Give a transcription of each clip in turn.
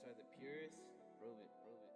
beats are the purest. Prove it, prove it.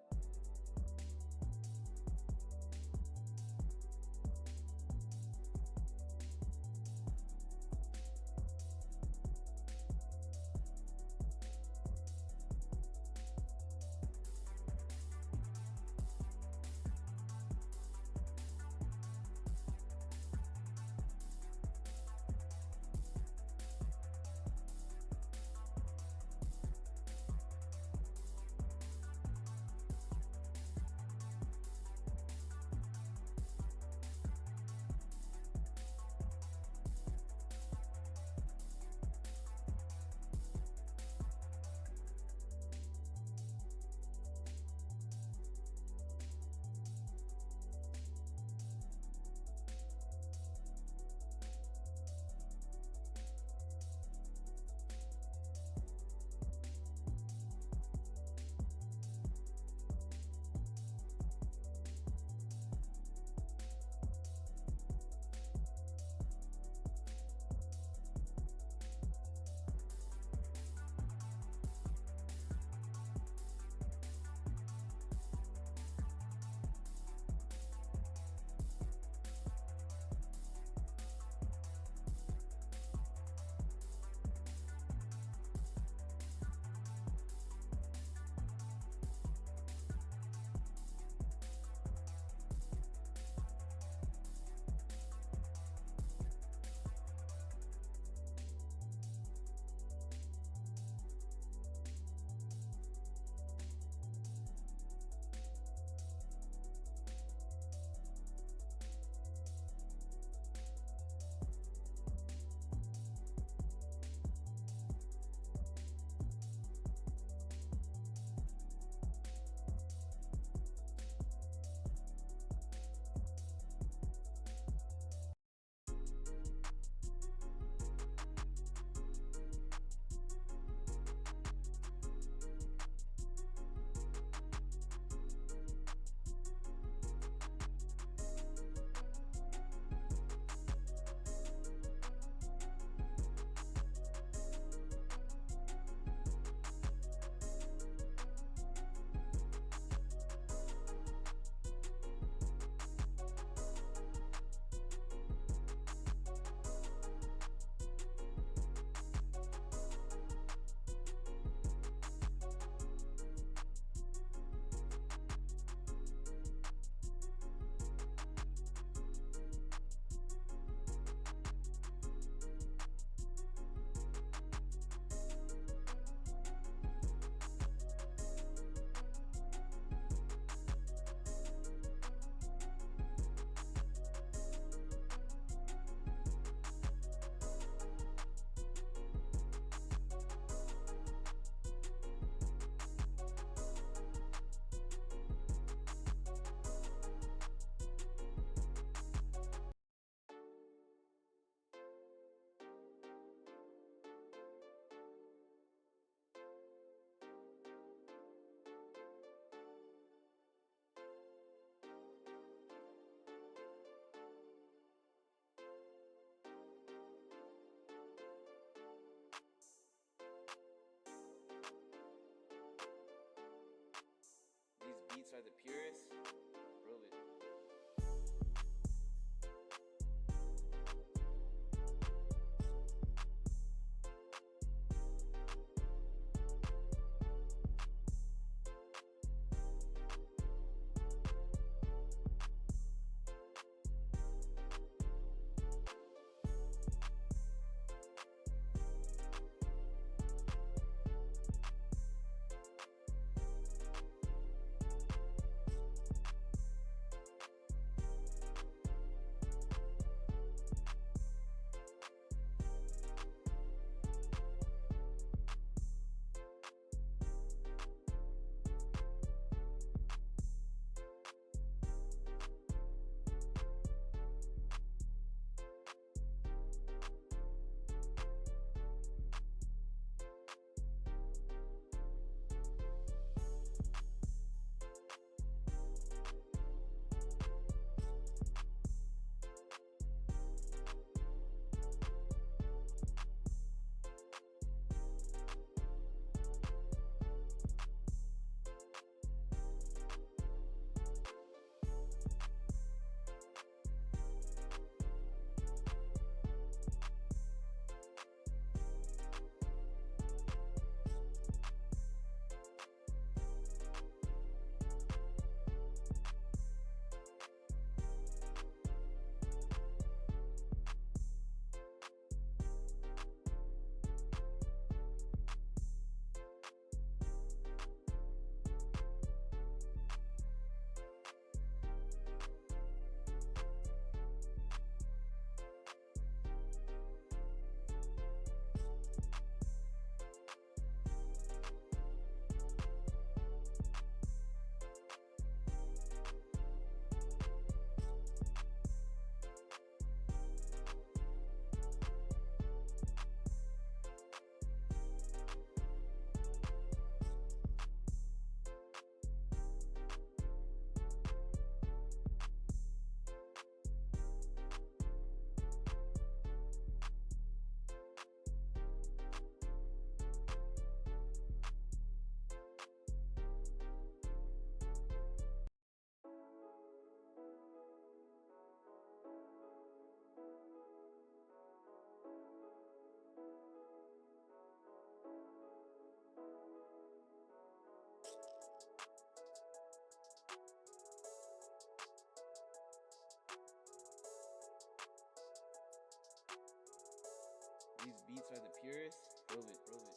These beats are the purest. Prove it. beats are the purest. Prove it, prove it.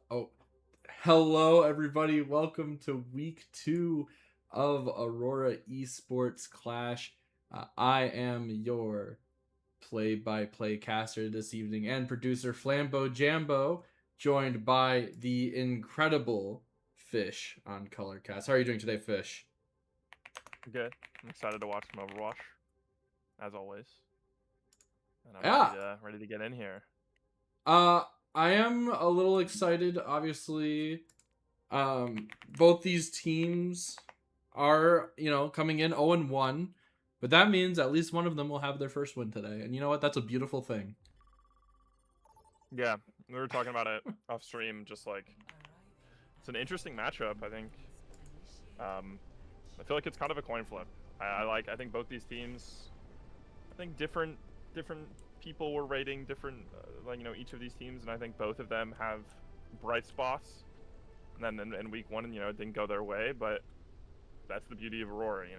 Oh, hello everybody. Welcome to week 2 of Aurora Esports Clash. I am your play-by-play caster this evening and producer Flambeau Jambo, joined by the incredible Fish on Colorcast. How are you doing today, Fish? Good. I'm excited to watch some Overwatch, as always. And I'm Yeah. ready to get in here. I am a little excited. Obviously, both these teams are, coming in 0-1, but that means at least one of them will have their first win today. And you know what? That's a beautiful thing. Yeah, we were talking about it off stream. Just like it's an interesting matchup. I think. I feel like it's kind of a coin flip. I think both these teams. I think different people were rating different, each of these teams, and I think both of them have bright spots. And then in week 1, it didn't go their way, but that's the beauty of Aurora. You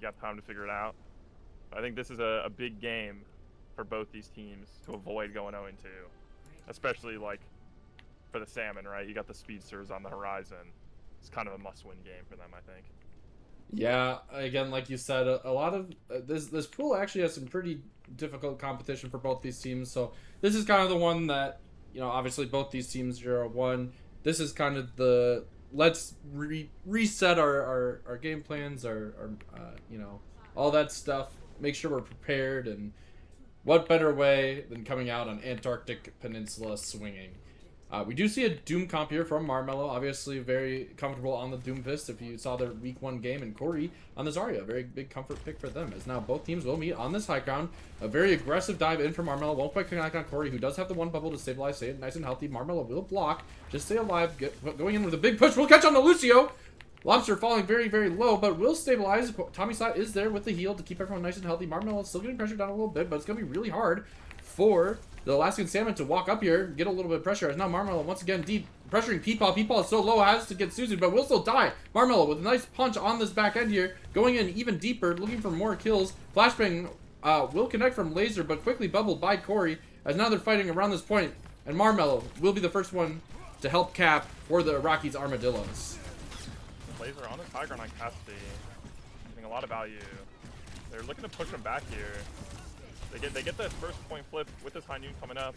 got time to figure it out. I think this is a big game for both these teams to avoid going 0-2, especially like for the Salmon, right? You got the speedsters on the horizon. It's kind of a must-win game for them, I think. Yeah, again, like you said, a lot of this pool actually has some pretty difficult competition for both these teams. So this is kind of the one that, obviously both these teams 0-1. This is kind of the let's reset our game plans, our all that stuff. Make sure we're prepared, and what better way than coming out on Antarctic Peninsula swinging? We do see a Doom comp here from Marmello, obviously very comfortable on the Doomfist if you saw their week 1 game, and Corey on the Zarya, very big comfort pick for them, as now both teams will meet on this high ground. A very aggressive dive in from Marmello, won't quite connect on Corey, who does have the one bubble to stabilize, stay nice and healthy. Marmello will block, just stay alive, going in with a big push, will catch on to Lucio! Lobster falling very, very low, but will stabilize. Tommy Slot is there with the heal to keep everyone nice and healthy. Marmello still getting pressured down a little bit, but it's going to be really hard for the Alaskan Salmon to walk up here, get a little bit of pressure, as now Marmello once again deep pressuring Peepaw. Peepaw is so low, has to get Suzu, but will still die. Marmello with a nice punch on this back end here, going in even deeper, looking for more kills. Flashbang will connect from Laser, but quickly bubbled by Corey, as now they're fighting around this point, and Marmello will be the first one to help cap for the Arrakis Armadillos. Laser on his high ground on Cassidy, getting a lot of value. They're looking to push him back here. They get the first point flip with this high noon coming up.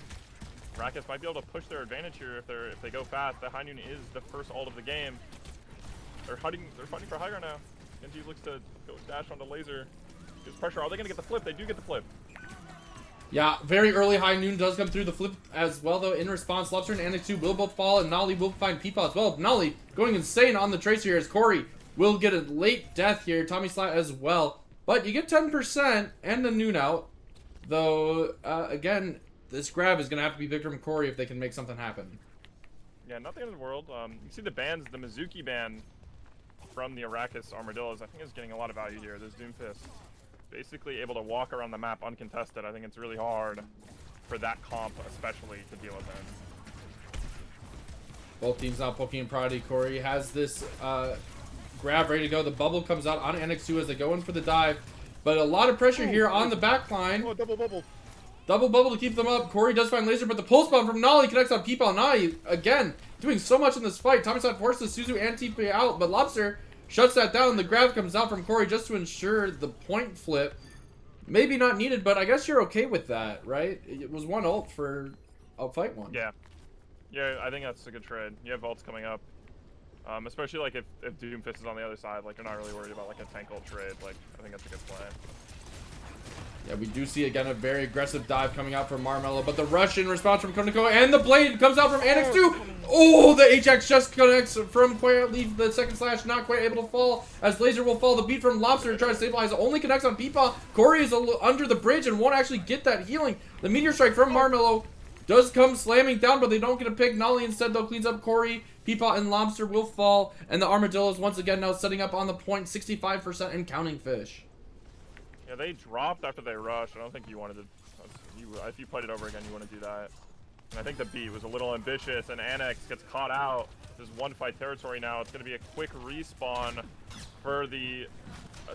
Arrakis might be able to push their advantage here if they go fast. The high noon is the first ult of the game. They're fighting for high ground now. Genji looks to go dash onto Laser. Gives pressure. Are they gonna get the flip? They do get the flip. Yeah, very early high noon does come through the flip as well, though. In response, Lobster and Annex 2 will both fall, and Nolly will find Peepaw as well. Nolly going insane on the tracer here as Corey will get a late death here. Tommy Slat as well. But you get 10% and the noon out. Though, again, this grab is going to have to be big from Corey if they can make something happen. Yeah, not the end of the world. You see the bans, the Mizuki ban from the Arrakis Armadillos, I think is getting a lot of value here. This Doomfist basically able to walk around the map uncontested. I think it's really hard for that comp especially to deal with him. Both teams now poking in priority. Corey has this grab ready to go. The bubble comes out on Annex 2 as they go in for the dive. But a lot of pressure here on the back line. Oh, double bubble. Double bubble to keep them up. Corey does find Laser, but the pulse bomb from Nolly connects on Peepaw. Nolly, again, doing so much in this fight. Tommy Side forces Suzu and TP out, but Lobster shuts that down. The grab comes out from Corey just to ensure the point flip. Maybe not needed, but I guess you're okay with that, right? It was one ult for a fight one. Yeah. Yeah, I think that's a good trade. You have ults coming up. Especially like if Doomfist is on the other side, like you're not really worried about like a tank ult trade. Like I think that's a good play. Yeah, we do see again a very aggressive dive coming out from Marmello, but the rush in response from Konako, and the blade comes out from Annex 2. Oh, the HX just connects from quite leave the second slash, not quite able to fall as Laser will fall. The beat from Lobster to try to stabilize only connects on Peepaw. Corey is under the bridge and won't actually get that healing. The meteor strike from Marmello does come slamming down, but they don't get a pick. Nolly instead though cleans up Corey. Peepaw and Lobster will fall, and the Armadillos once again now setting up on the point, 65% and counting fish. Yeah, they dropped after they rushed. I don't think you wanted to. If you played it over again, you want to do that. And I think the beat was a little ambitious, and Annex gets caught out. There's one fight territory now. It's going to be a quick respawn for the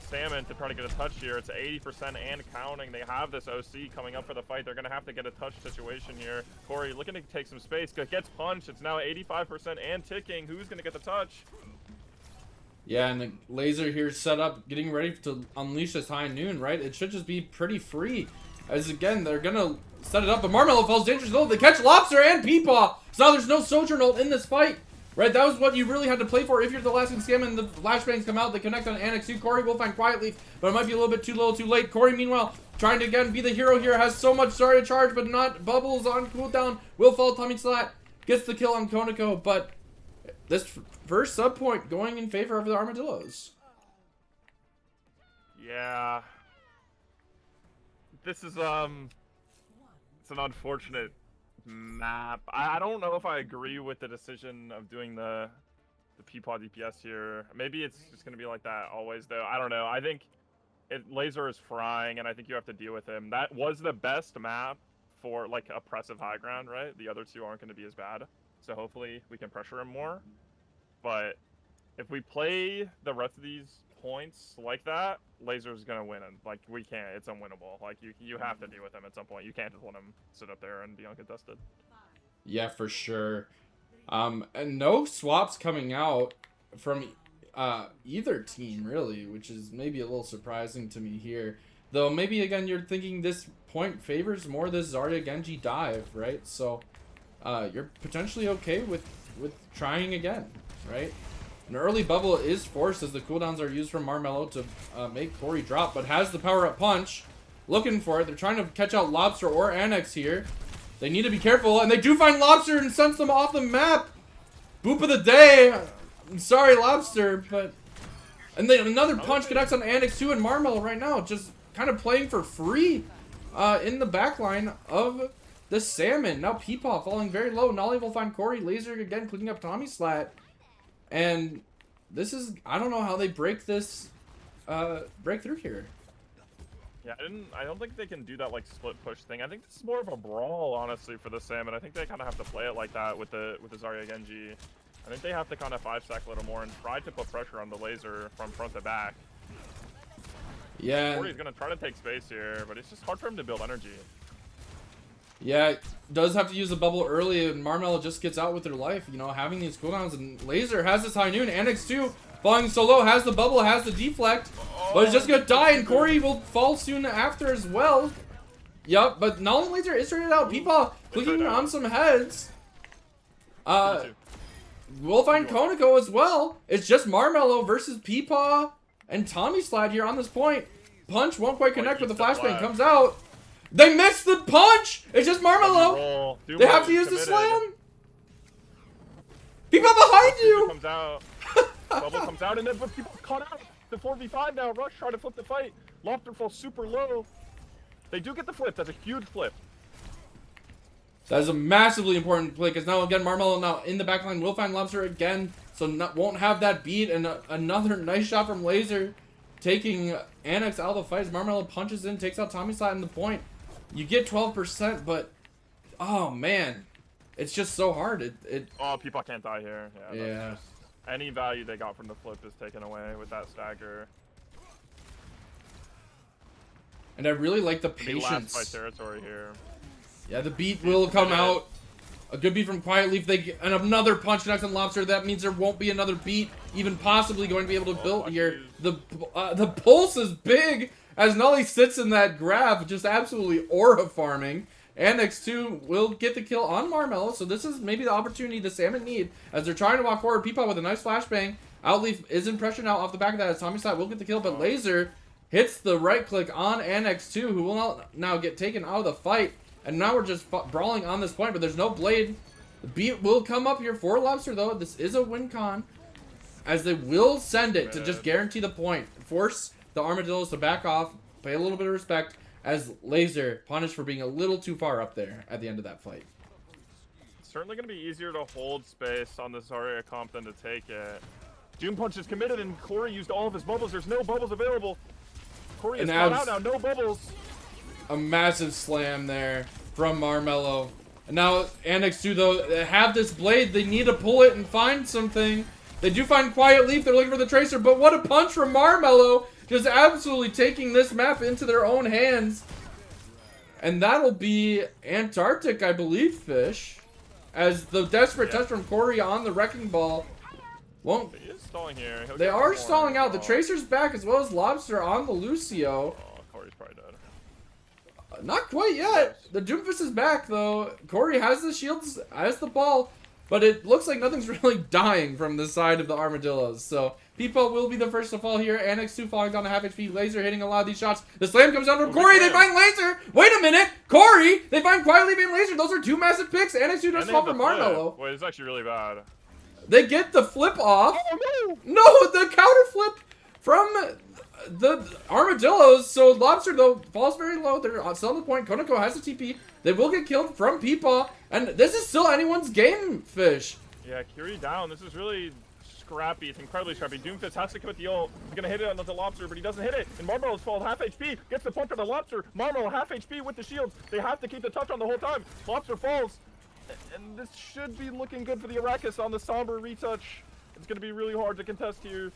Salmon to try to get a touch here. It's 80% and counting. They have this OC coming up for the fight. They're going to have to get a touch situation here. Corey looking to take some space. Gets punched. It's now 85% and ticking. Who's going to get the touch? Yeah, and the Laser here set up, getting ready to unleash this high noon, right? It should just be pretty free. As again, they're going to set it up, but Marmello falls dangerous. They catch Lobster and Peepaw. So now there's no Sojourn ult in this fight. Right, that was what you really had to play for if you're the Alaskan Scam, and the flashbangs come out. They connect on Annex 2. Corey will find Quiet Leaf, but it might be a little bit too little too late. Corey, meanwhile, trying to again be the hero here, has so much Zarya charge, but not bubbles on cooldown. Will fall. Tommy Slat gets the kill on Konako, but this first sub point going in favor of the Armadillos. Yeah. This is, it's an unfortunate map. I don't know if I agree with the decision of doing the Peepaw DPS here. Maybe it's just going to be like that always, though. I don't know. I think Laser is frying, and I think you have to deal with him. That was the best map for, like, oppressive high ground, right? The other two aren't going to be as bad. So hopefully we can pressure him more. But if we play the rest of these points like that, Laser's gonna win him. Like, we can't. It's unwinnable. Like, you have to deal with him at some point. You can't just let him sit up there and be uncontested. Yeah, for sure. And no swaps coming out from either team, really, which is maybe a little surprising to me here. Though maybe, again, you're thinking this point favors more this Zarya Genji dive, right? So you're potentially okay with trying again, right? An early bubble is forced as the cooldowns are used from Marmello to make Corey drop, but has the power-up punch. Looking for it. They're trying to catch out Lobster or Annex here. They need to be careful, and they do find Lobster and sends them off the map. Boop of the day. I'm sorry, Lobster, but... And then another punch connects on Annex 2 and Marmello right now, just kind of playing for free in the backline of the Salmon. Now Peepaw falling very low. Nolly will find Corey. Laser again clicking up Tommy Slat. And this is... I don't know how they break this... break through here. Yeah, I don't think they can do that like split push thing. I think this is more of a brawl, honestly, for the Salmon. I think they kind of have to play it like that with the Zarya Genji. I think they have to kind of 5-stack a little more and try to put pressure on the Laser from front to back. Yeah. Corey's gonna try to take space here, but it's just hard for him to build energy. Yeah, does have to use the bubble early, and Marmello just gets out with their life, you know, having these cooldowns. And Laser has this high noon. Annex 2 falling so low, has the bubble, has the deflect, but he's just gonna die, and Corey will fall soon after as well. Yup, but Null and Laser is started out. Peepaw clicking on some heads. We'll find Konako as well. It's just Marmello versus Peepaw and Tommy Slide here on this point. Punch won't quite connect, but the flashbang comes out. They missed the punch! It's just Marmello! They have to use the slam! Peepaw behind you! Comes out. Bubble comes out, and then but people caught out. The 4v5 now. Rush trying to flip the fight. Lofter falls super low. They do get the flip. That's a huge flip. That is a massively important play, because now again Marmello now in the backline will find Lobster again, so won't have that beat. And another nice shot from Laser, taking Annex out of the fight as Marmello punches in, takes out Tommy Slide in the point. You get 12%, but oh man, it's just so hard. Oh, people can't die here. Yeah. Just, any value they got from the flip is taken away with that stagger. And I really like the Last patience. by territory here. Yeah, the beat will come out. A good beat from Quiet Leaf. And another punch next on Lobster. That means there won't be another beat, even possibly going to be able to build here. The pulse is big as Nully sits in that grab, just absolutely aura farming. Annex 2 will get the kill on Marmello, so this is maybe the opportunity the Salmon need as they're trying to walk forward. Peepaw with a nice flashbang. Outleaf is in pressure now off the back of that as Tommy Slide will get the kill, but Laser hits the right click on Annex 2, who will now get taken out of the fight. And now we're just brawling on this point, but there's no blade. The beat will come up here for Lobster, though. This is a win con, as they will send it to just guarantee the point. Force the Armadillos to back off, pay a little bit of respect, as Laser punished for being a little too far up there at the end of that fight. It's certainly going to be easier to hold space on this Zarya comp than to take it. Doom Punch is committed, and Corey used all of his bubbles. There's no bubbles available. Corey is caught out now, no bubbles. A massive slam there from Marmello. And now Annex 2, though, they have this blade. They need to pull it and find something. They do find Quiet Leaf. They're looking for the Tracer, but what a punch from Marmello. Just absolutely taking this map into their own hands. And that'll be Antarctic, I believe, Fish. As the desperate touch from Corey on the Wrecking Ball won't... He is stalling here. They are stalling out. The Tracer's back as well as Lobster on the Lucio. Oh, Corey's probably dead. Not quite yet. The Doomfist is back, though. Corey has the shields, has the ball, but it looks like nothing's really dying from the side of the Armadillos. So, Peepaw will be the first to fall here. Annex 2 falling down to half HP. Laser hitting a lot of these shots. The slam comes down from Corey. They find Laser. Wait a minute. Corey. They find Quiet Leaf and Laser. Those are two massive picks. Annex 2 does fall for Marmello. Wait, it's actually really bad. They get the flip off. Oh, no. No, the counter flip from the Armadillos. So Lobster, though, falls very low. They're still on the point. Konako has the TP. They will get killed from Peepaw. And this is still anyone's game, Fish. Yeah, Curie down. This is really scrappy. It's incredibly scrappy. Doomfist has to commit the ult. He's going to hit it on the Lobster, but he doesn't hit it. And Marmello's fallen half HP. Gets the punch on the Lobster. Marmello half HP with the shields. They have to keep the touch on the whole time. Lobster falls. And this should be looking good for the Arrakis on the Somber retouch. It's going to be really hard to contest here.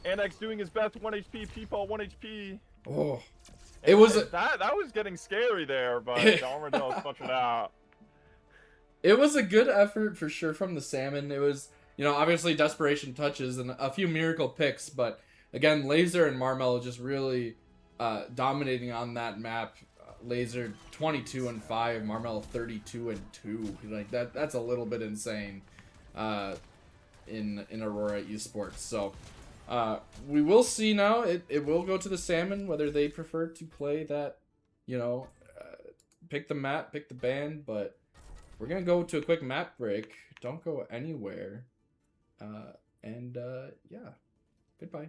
Annex doing his best, 1 HP, Peepaw 1 HP. Oh, it was that was getting scary there, but the Armadillos touched it out. It was a good effort for sure from the Salmon. It was, you know, obviously desperation touches and a few miracle picks, but again, Laser and Marmello just really dominating on that map. Laser 22-5, Marmello 32-2. Like that's a little bit insane in Aurora Esports. So we will see now. It will go to the Salmon whether they prefer to play that, you know, pick the map, pick the band, but we're gonna go to a quick map break. Don't go anywhere. Yeah, goodbye.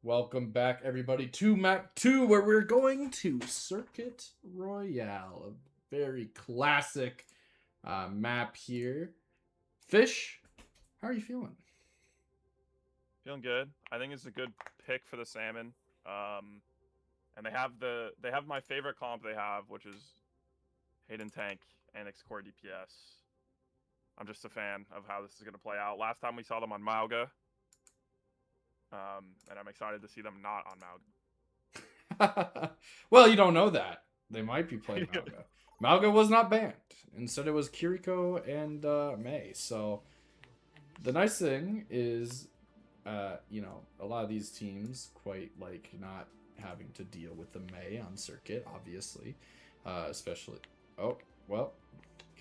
Welcome back, everybody, to map 2, where we're going to Circuit Royale. A very classic map here. Fish, how are you feeling? Feeling good. I think it's a good pick for the Salmon. And they have my favorite comp they have, which is Hayden Tank and Core DPS. I'm just a fan of how this is going to play out. Last time we saw them on Mauga. And I'm excited to see them not on Mauga. Well, you don't know that. They might be playing Mauga. Mauga was not banned. Instead, it was Kiriko and Mei. So, the nice thing is, you know, a lot of these teams quite like not having to deal with the Mei on circuit, obviously. Especially... Oh, well,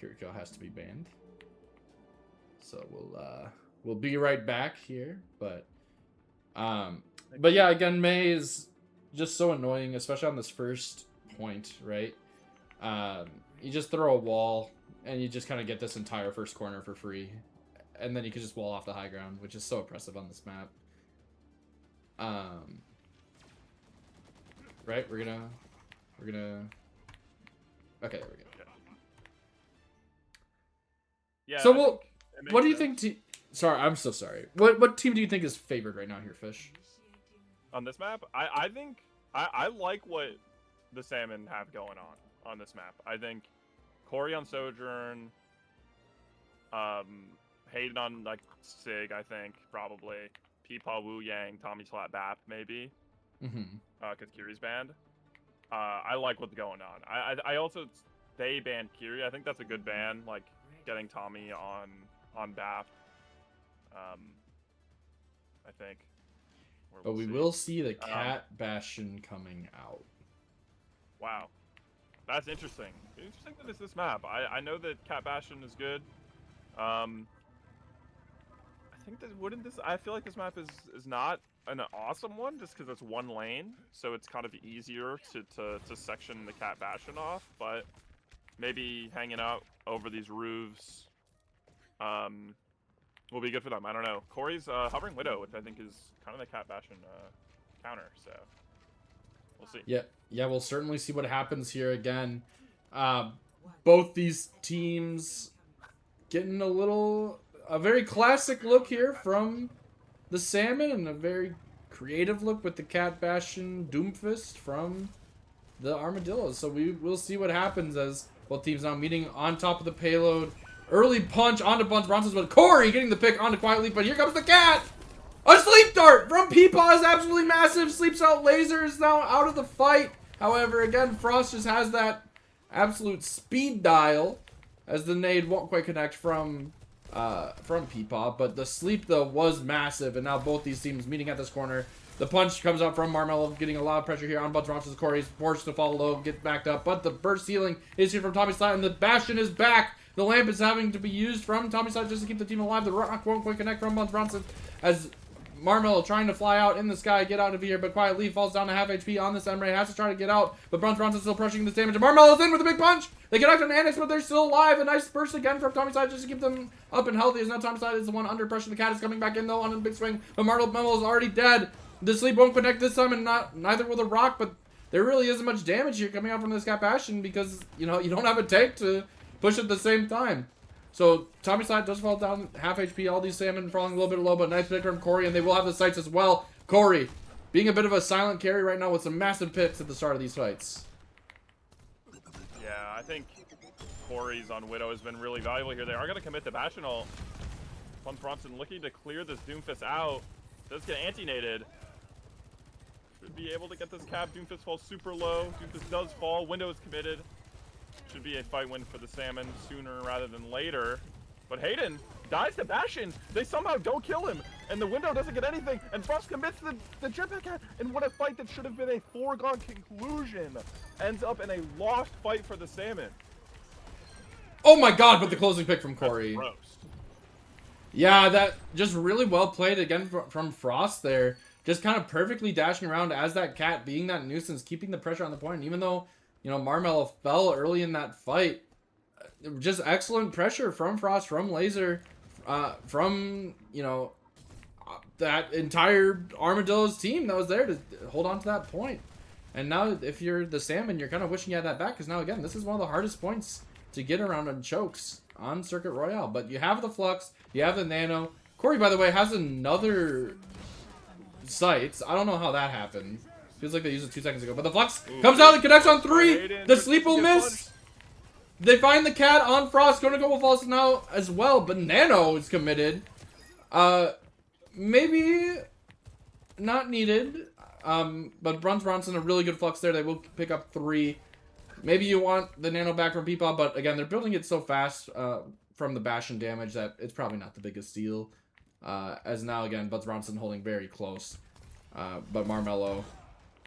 Kiriko has to be banned. So, we'll be right back here, but yeah, again, Mei is just so annoying, especially on this first point, right? You just throw a wall, and you just kind of get this entire first corner for free. And then you can just wall off the high ground, which is so oppressive on this map. Right, we're gonna... Okay, there we go. Yeah. So, what do you think... Sorry, I'm so sorry. What team do you think is favored right now here, Fish? On this map? I think... I like what the Salmon have going on this map. I think Corey on Sojourn, Hayden on, like, Sig, I think, probably. Peepaw, Wu Yang, Tommy Slat Bap, maybe. Because Kiri's banned. I like what's going on. I also... They banned Kiri. I think that's a good ban, like, getting Tommy on Bap. I think. But we will see the Cat Bastion coming out. Wow. That's interesting. Interesting that it's this map. I know that Cat Bastion is good. I think that I feel like this map is not an awesome one just because it's one lane, so it's kind of easier to section the Cat Bastion off, but maybe hanging out over these roofs will be good for them. I don't know. Corey's Hovering Widow, which I think is kind of the Cat Bastion counter, so we'll see. Yeah, we'll certainly see what happens here again. Both these teams getting a very classic look here from the Salmon, and a very creative look with the Cat Bastion Doomfist from the Armadillos. So we will see what happens as both teams now meeting on top of the payload. Early punch onto Buns Bronson's, but Corey getting the pick onto Quiet Leap, but here comes the Cat! A sleep dart from Peepaw is absolutely massive. Sleeps out. Laser is now out of the fight. However, again, Frost just has that absolute speed dial, as the nade won't quite connect from Peepaw, but the sleep though was massive, and now both these teams meeting at this corner. The punch comes out from Marmello, getting a lot of pressure here on Buns Bronson's. Corey's forced to fall low, get backed up, but the burst healing is here from Tommy Slide, and the Bastion is back. The lamp is having to be used from Tommy Slide just to keep the team alive. The rock won't quite connect from Buns Bronson, as Marmello trying to fly out in the sky, get out of here, but Quiet Leaf falls down to half HP on this Emre, has to try to get out, but Buns Bronson's still pushing this damage, and Marmello's in with a big punch! They connect on Annex, but they're still alive. A nice burst again from Tommy Side just to keep them up and healthy, as now Tommy Side is the one under pressure. The Cat is coming back in though on a big swing, but Marmello is already dead. The sleep won't connect this time, and neither will the rock, but there really isn't much damage here coming out from this Cat Bastion, because, you know, you don't have a tank to push at the same time. So, Tommy Side does fall down half HP. All these Salmon falling a little bit low, but nice pick from Corey, and they will have the sights as well. Corey, being a bit of a silent carry right now with some massive picks at the start of these fights. Yeah, I think Corey's on Widow has been really valuable here. They are going to commit the Bastion ult. Buns Bronson looking to clear this Doomfist out. Does get anti-nated. Should be able to get this cap. Doomfist falls super low. Doomfist does fall. Window is committed. Should be a fight win for the Salmon sooner rather than later. But Hayden dies to Bastion. They somehow don't kill him. And the Window doesn't get anything. And Frost commits the jetpack cat. And what a fight that should have been a foregone conclusion. Ends up in a lost fight for the Salmon. Oh my god, but the closing pick from Corey. Yeah, that just really well played again from Frost there. Just kind of perfectly dashing around as that Cat, being that nuisance, keeping the pressure on the point. And even though, you know, Marmello fell early in that fight, just excellent pressure from Frost, from Laser, from, you know, that entire Armadillos team that was there to hold on to that point. And now, if you're the Salmon, you're kind of wishing you had that back, because now, again, this is one of the hardest points to get around on chokes on Circuit Royale. But you have the Flux, you have the Nano. Corey, by the way, has another sights. I don't know how that happened. Feels like they used it 2 seconds ago. But the Flux comes out and connects on 3. The sleep will miss. They find the cat on Frost. Going to go with Falls now as well. But Nano is committed. Maybe not needed. But Bronson, a really good Flux there. They will pick up 3. Maybe you want the Nano back from Peepaw, but again, they're building it so fast from the Bastion damage that it's probably not the biggest deal. As now, again, Buds Bronson holding very close. But Marmello,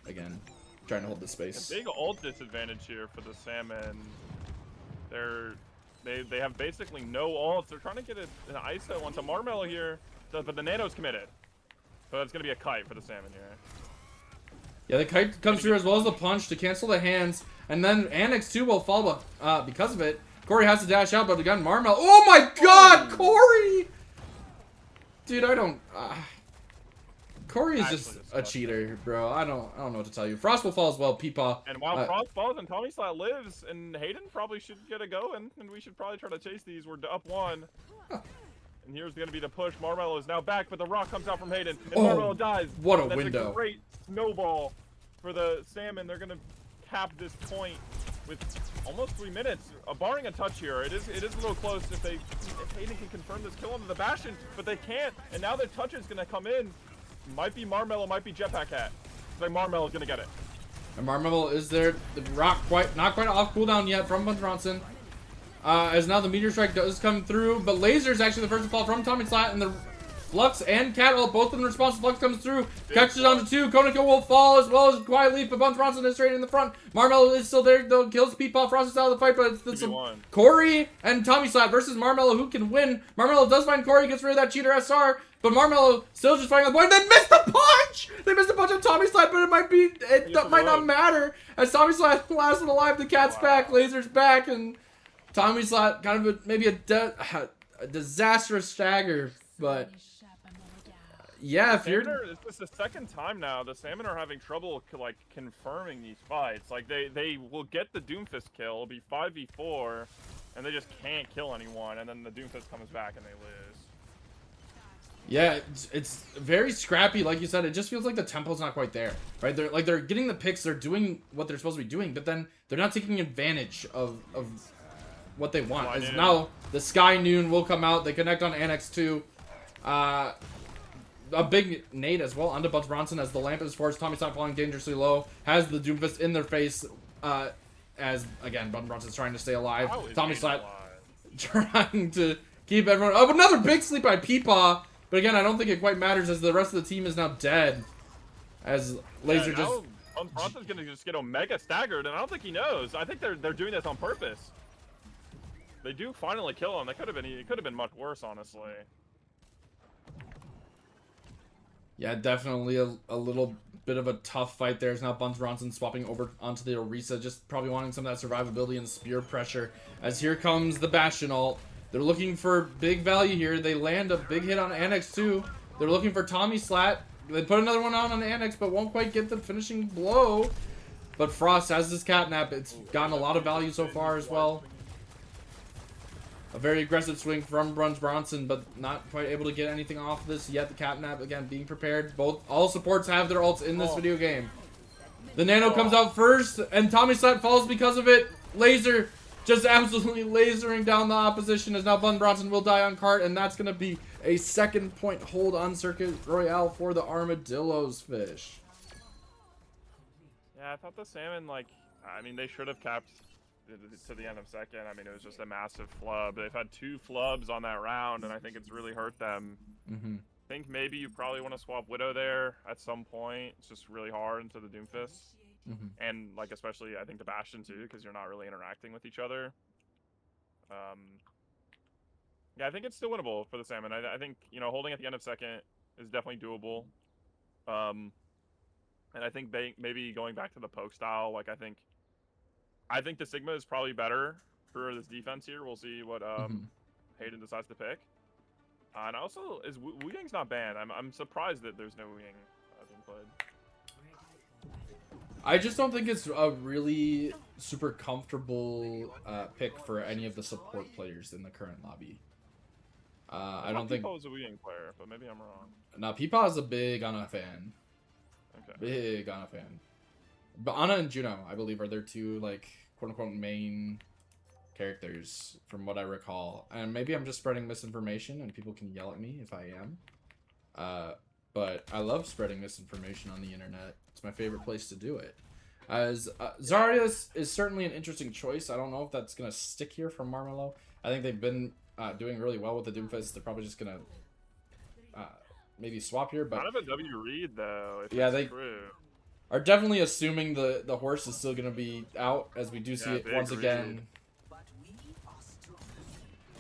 again, trying to hold the space. A big ult disadvantage here for the Salmon. They have basically no ults. They're trying to get an ISO onto Marmello here, but the Nano's committed. So it's going to be a kite for the Salmon here. Yeah, the kite comes through as well as the punch to cancel the hands. And then Annex 2 will fall because of it. Corey has to dash out, but again, Marmello. Oh my god, Corey! Dude, I don't... Corey is just a cheater, bro. I don't know what to tell you. Frost will fall as well, Peepaw. And while Frost falls and Tommy Slot lives, and Hayden probably should get a go, and we should probably try to chase these. We're up 1. And here's going to be the push. Marmello is now back, but the rock comes out from Hayden, and Marmello dies. What a That's window. A great snowball for the Salmon. They're going to cap this point with almost 3 minutes, barring a touch here. It is a little close if Hayden can confirm this kill onto the Bastion, but they can't. And now their touch is going to come in. Might be Marmello, might be Jetpack Hat. Like Marmello's going to get it. And Marmello is there. The rock not quite off cooldown yet from Buds Bronson. As now the Meteor Strike does come through, but Laser is actually the first to fall from Tommy Slot, and the Flux and Cattle, both of them response. Flux comes through, catches onto 2. Konako will fall as well as Quiet Leaf, but Buds Bronson is straight in the front. Marmello is still there, though, kills Peepaw. Frost is out of the fight, but it's Corey and Tommy Slot versus Marmello. Who can win? Marmello does find Corey, gets rid of that cheater SR, but Marmello still just fighting on the point. They missed the punch! They missed the punch on Tommy Slot, but it might not matter. As Tommy Slot last one alive, the cat's back, Laser's back, and Tommy Slot kind of maybe a disastrous stagger, but yeah, if you're... It's the second time now the Salmon are having trouble like confirming these fights. Like they will get the Doomfist kill, it'll be 5v4, and they just can't kill anyone, and then the Doomfist comes back and they lose. Yeah, it's very scrappy, like you said. It just feels like the tempo's not quite there, right? They're getting the picks, they're doing what they're supposed to be doing, but then they're not taking advantage of what they want. As now the Sky Noon will come out. They connect on Annex 2. A big nade as well onto Buds Bronson as the lamp is forced. Tommy Slot falling dangerously low. Has the Doomfist in their face. As again, Buds Bronson's trying to stay alive. Tommy Slot trying to keep everyone. Oh, another big sleep by Peepaw. But again, I don't think it quite matters as the rest of the team is now dead. As Laser just... Bronson's gonna just get Omega staggered, and I don't think he knows. I think they're doing this on purpose. They do finally kill him. It could have been much worse, honestly. Yeah, definitely a little bit of a tough fight there. Is now Buds Bronson swapping over onto the Orisa, just probably wanting some of that survivability and spear pressure. As here comes the Bastion ult. They're looking for big value here. They land a big hit on Annex 2. They're looking for Tommy Slot. They put another one on Annex, but won't quite get the finishing blow. But Frost has this catnap. It's gotten a lot of value so far as well. A very aggressive swing from Buds Bronson, but not quite able to get anything off this yet. The catnap, again, being prepared. All supports have their ults in this video game. The Nano comes out first, and Tommy Slot falls because of it. Laser just absolutely lasering down the opposition as now Buds Bronson will die on cart, and that's going to be a 2nd point hold on Circuit Royale for the Armadillos fish. Yeah, I thought the Salmon, I mean, they should have capped to the end of 2nd. I mean, it was just a massive flub. They've had 2 flubs on that round, and I think it's really hurt them. I think maybe you probably want to swap Widow there at some point. It's just really hard into the Doomfist. And especially I think the Bastion too, because you're not really interacting with each other. Yeah, I think it's still winnable for the Salmon. I think holding at the end of 2nd is definitely doable. And I think maybe going back to the poke style, I think the Sigma is probably better for this defense here. We'll see what Hayden decides to pick. And also, Wu Yang's not banned. I'm surprised that there's no Wu Yang being played. I just don't think it's a really super comfortable pick for any of the support players in the current lobby. I don't think. Peepaw was a Wu Yang player, but maybe I'm wrong. Now, Peepaw is a big Ana fan. Okay. Big Ana fan. But Ana and Juno, I believe, are their two, like, quote-unquote main characters, from what I recall. And maybe I'm just spreading misinformation, and people can yell at me if I am. But I love spreading misinformation on the internet. It's my favorite place to do it. As Zarya is certainly an interesting choice. I don't know if that's going to stick here from Marmelo. I think they've been doing really well with the Doomfist. They're probably just going to maybe swap here. But kind of a W read, though, if yeah, that's true. Are definitely assuming the horse is still going to be out, as we do see it once again.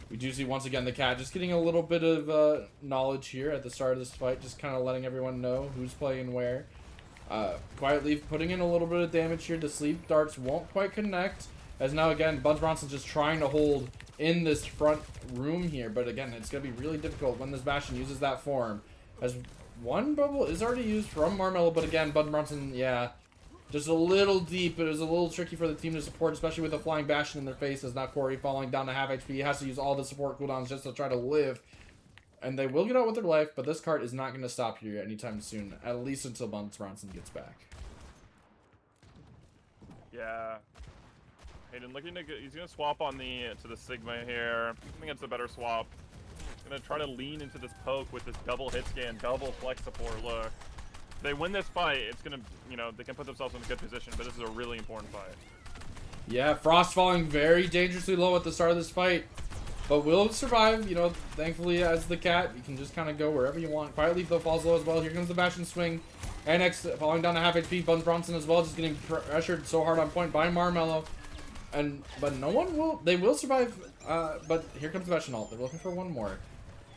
We do see once again the cat just getting a little bit of knowledge here at the start of this fight, just kind of letting everyone know who's playing where. Quiet Leaf putting in a little bit of damage here. The sleep darts won't quite connect, as now again Buns Bronson just trying to hold in this front room here, but again it's going to be really difficult when this Bastion uses that form, as one bubble is already used from Marmelo, but again Buns Bronson, yeah, just a little deep. It was a little tricky for the team to support, especially with a flying Bastion in their face, as now Corey falling down to half HP. He has to use all the support cooldowns just to try to live. And they will get out with their life, but this cart is not going to stop here anytime soon, at least until Buns Bronson gets back. Yeah. Hayden looking to get, he's going to swap on to the Sigma here. I think it's a better swap. Going to try to lean into this poke with this double hit scan, double flex support look. If they win this fight, it's going to, you know, they can put themselves in a good position, but this is a really important fight. Yeah, Frost falling very dangerously low at the start of this fight, but will survive, you know, thankfully as the cat. You can just kind of go wherever you want. Quiet Leaf though falls low as well. Here comes the Bastion swing. Annex falling down to half HP. Buns Bronson as well, just getting pressured so hard on point by Marmelo. But no one will, they will survive, but here comes the Bastion ult. They're looking for one more.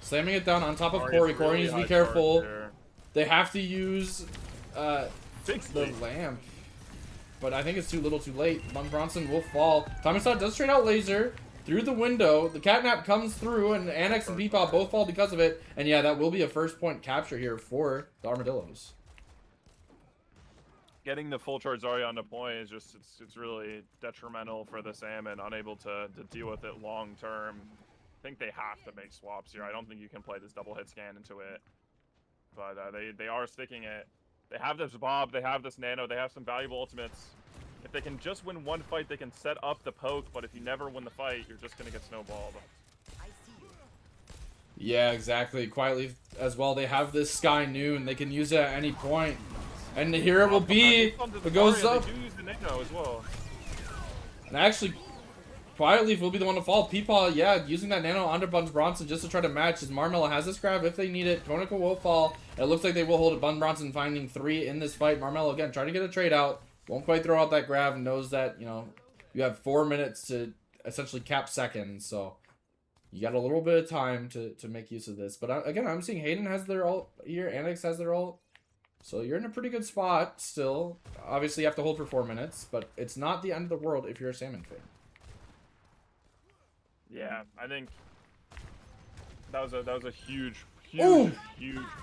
Slamming it down on top of Corey. Corey needs to be careful. They have to use the lamp, but I think it's too little too late. Buns Bronson will fall. Tommy Slot does trade out laser through the window. The catnap comes through, and Annex and Peepaw both fall because of it. And yeah, that will be a first point capture here for the Armadillos. Getting the full charge Zarya on the point is just, it's really detrimental for the Salmon, unable to deal with it long term. I think they have to make swaps here. I don't think you can play this double hit scan into it. But they are sticking it. They have this Bob, they have this Nano, they have some valuable ultimates. If they can just win one fight, they can set up the poke, but if you never win the fight, you're just going to get snowballed. Yeah, exactly. Quietly as well, they have this Sky Noon. They can use it at any point. And here it will be. It goes up. They do use the Nano as well. And actually, Quiet Leaf will be the one to fall. Peepaw, yeah, using that Nano onto Buns Bronson just to try to match, as Marmelo has this grab if they need it. Konica will fall. It looks like they will hold it. Buns Bronson finding 3 in this fight. Marmelo, again, trying to get a trade out. Won't quite throw out that grab, and knows that, you know, you have 4 minutes to essentially cap seconds, so you got a little bit of time to make use of this. But again, I'm seeing Hayden has their ult here. Annex has their ult. So you're in a pretty good spot still. Obviously, you have to hold for 4 minutes, but it's not the end of the world if you're a Salmon fan. Yeah, I think that was a huge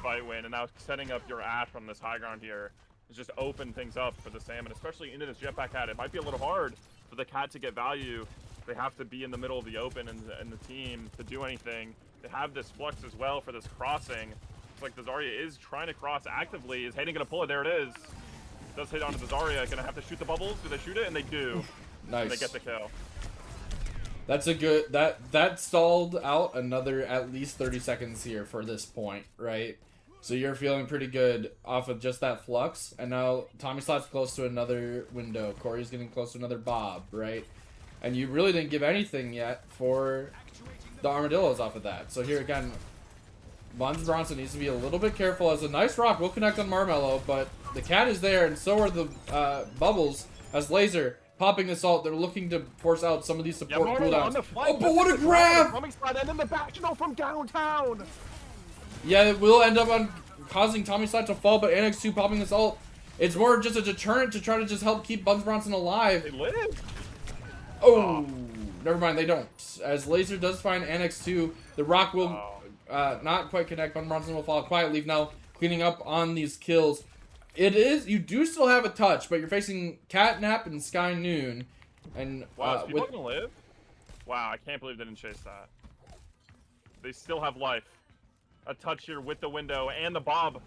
fight win, and now setting up your Ash on this high ground here is just open things up for the Salmon, especially into this jetpack cat. It might be a little hard for the cat to get value. They have to be in the middle of the open and the team to do anything. They have this flux as well for this crossing. It's like the Zarya is trying to cross actively. Is Hayden gonna pull it? There it is. Does hit onto the Zarya. Gonna have to shoot the bubbles. Do they shoot it? And they do. Nice. And they get the kill. That's a good, that stalled out another at least 30 seconds here for this point, right? So you're feeling pretty good off of just that flux, and now Tommy Slot's close to another window. Corey's getting close to another Bob, right? And you really didn't give anything yet for the Armadillos off of that. So here again, Buns Bronson needs to be a little bit careful, as a nice rock will connect on Marmelo, but the cat is there, and so are the bubbles, as Laser popping this ult. They're looking to force out some of these support cooldowns. Oh, but what a grab! And then the Bastion from downtown! Yeah, it will end up on causing Tommy Slot to fall, but Annex 2 popping this ult. It's more just a deterrent to try to just help keep Buns Bronson alive. They live! Oh, never mind, they don't. As Laser does find Annex 2, the rock will not quite connect. But Bronson will fall. Quiet leave now, cleaning up on these kills. You do still have a touch, but you're facing Catnap and Sky Noon. And wow, is people gonna live? Wow, I can't believe they didn't chase that. They still have life. A touch here with the window and the Bob.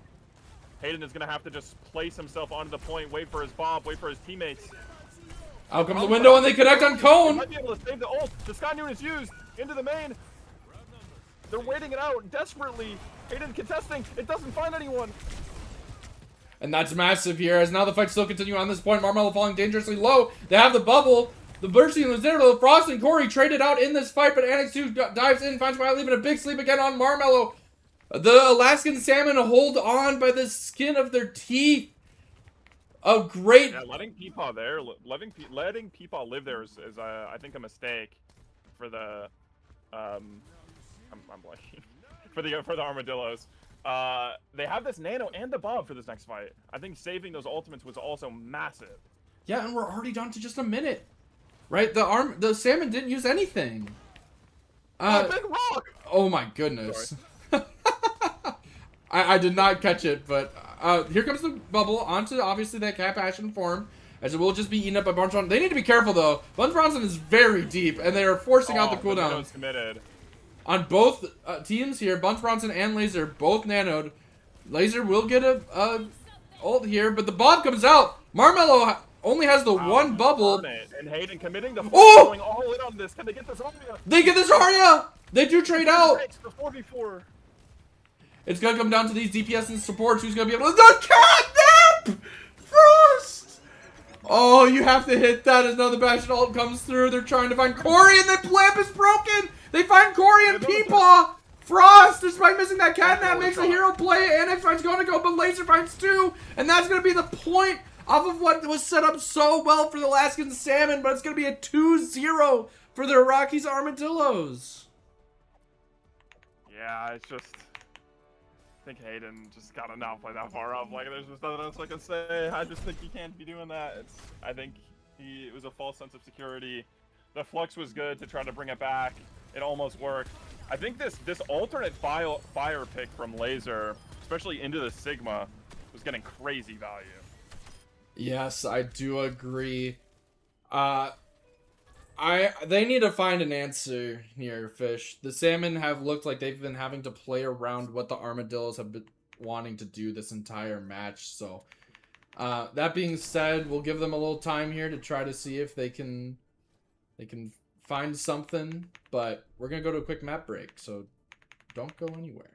Hayden is gonna have to just place himself onto the point, wait for his Bob, wait for his teammates. Out comes the window and they connect on Cone. Might be able to save the ult. The Sky Noon is used into the main. They're waiting it out desperately. Hayden contesting. It doesn't find anyone. And that's massive here, as now the fight still continuing on this point. Marmello falling dangerously low. They have the bubble. The bursting was there. The Frost and Corey traded out in this fight, but Annex 2 dives in, finds Quiet, leaving a big sleep again on Marmello. The Alaskan Salmon hold on by the skin of their teeth. A great... Yeah, letting Peepaw there, letting Peepaw live there is I think, a mistake for the... I'm blanking. for the Armadillos. They have this Nano and the Bob for this next fight. I think saving those ultimates was also massive. Yeah, and we're already down to just a minute. Right? The Salmon didn't use anything. Big rock! Oh my goodness. I did not catch it, but here comes the bubble onto obviously that Cap Ashen form, as it will just be eaten up by Buns Bronson. They need to be careful though. Buns Bronson is very deep, and they are forcing out the cooldown. Committed. On both teams here, Buns Bronson and Laser both nanoed. Laser will get a ult here, but the Bob comes out. Marmello only has the one bubble. And Hayden committing the going all in on this. Can they get this Arya? They get this Arya! They do trade out. The 4v4. It's gonna come down to these DPS and supports who's gonna be able to... The Catnap! Frost! Oh, you have to hit that as another Bastion ult comes through. They're trying to find Corey and the lamp is broken! They find Corey and Peepaw! Frost, despite missing that Catnap, makes a hero play. Annex finds gonna go, but Laser finds two. And that's gonna be the point off of what was set up so well for the Alaskan Salmon, but it's gonna be a 2-0 for the Arrakis Armadillos. Yeah, it's just... I think Hayden just gotta not play that far up. Like, there's just nothing else I can say. I just think he can't be doing that. I think it was a false sense of security. The flux was good to try to bring it back. It almost worked. I think this alternate fire pick from Laser, especially into the Sigma, was getting crazy value. Yes, I do agree. They need to find an answer here, Fish. The Salmon have looked like they've been having to play around what the Armadillos have been wanting to do this entire match. So, that being said, we'll give them a little time here to try to see if they can find something. But we're gonna go to a quick map break, so don't go anywhere.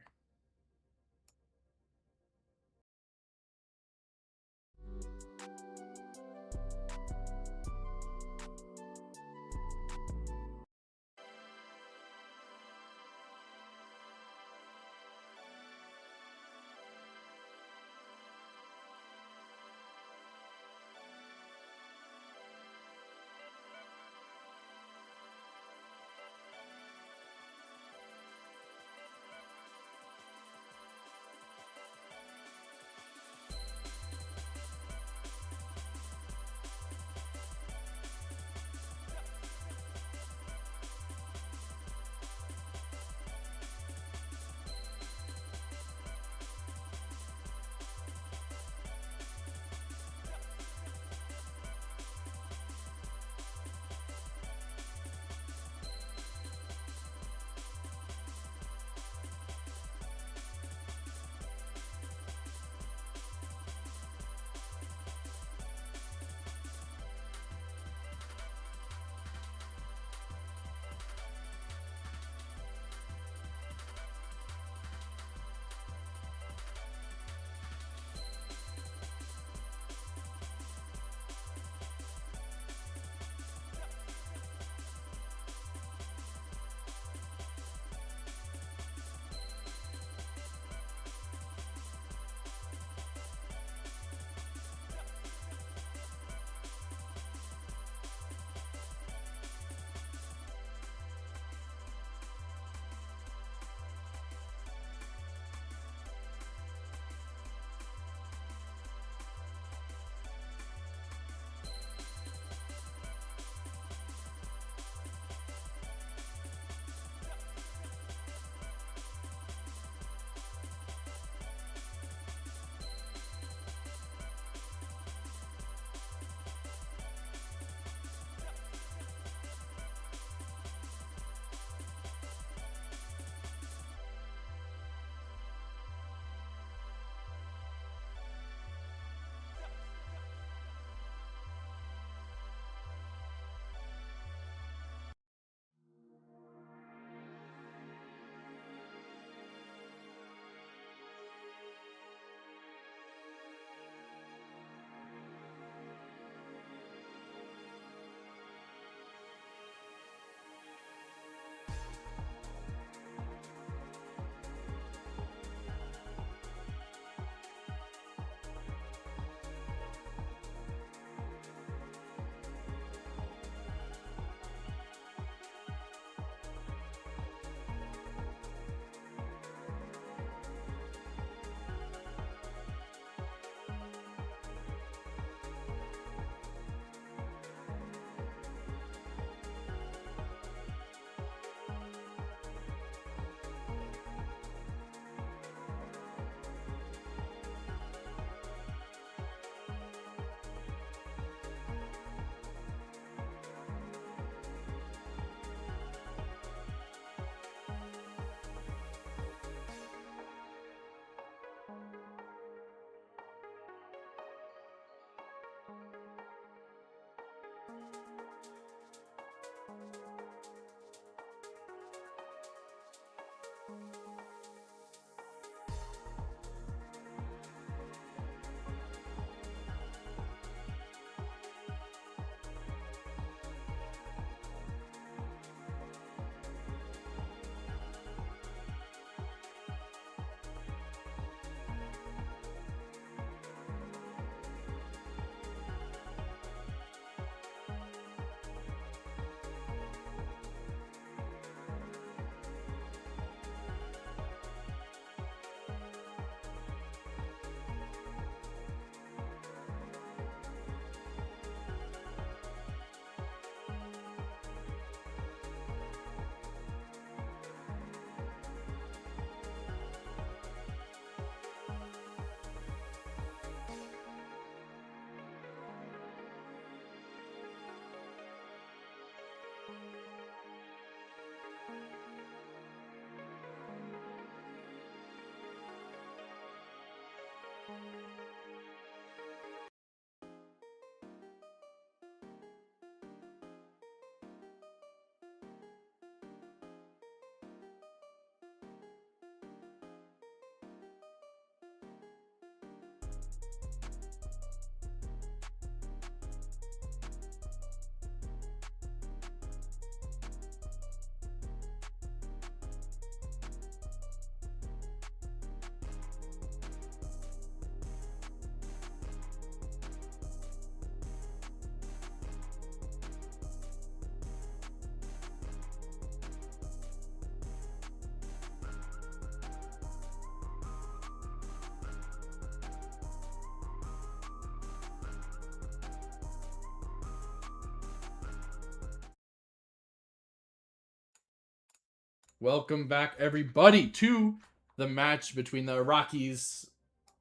Welcome back, everybody, to the match between the Arrakis,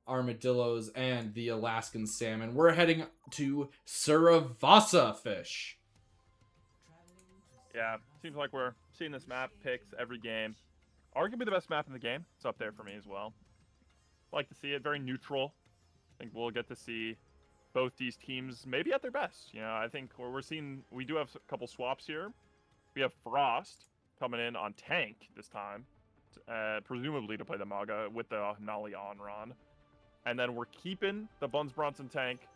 Armadillos, and the Alaskan Salmon. We're heading to Suravasa Fish. Yeah, seems like we're seeing this map picks every game. Arguably the best map in the game. It's up there for me as well. Like to see it very neutral. I think we'll get to see both these teams maybe at their best. You know, I think we're seeing, we do have a couple swaps here. We have Frost coming in on tank this time, presumably to play the Maga with the Nolly Onron. And then we're keeping the Buns Bronson tank,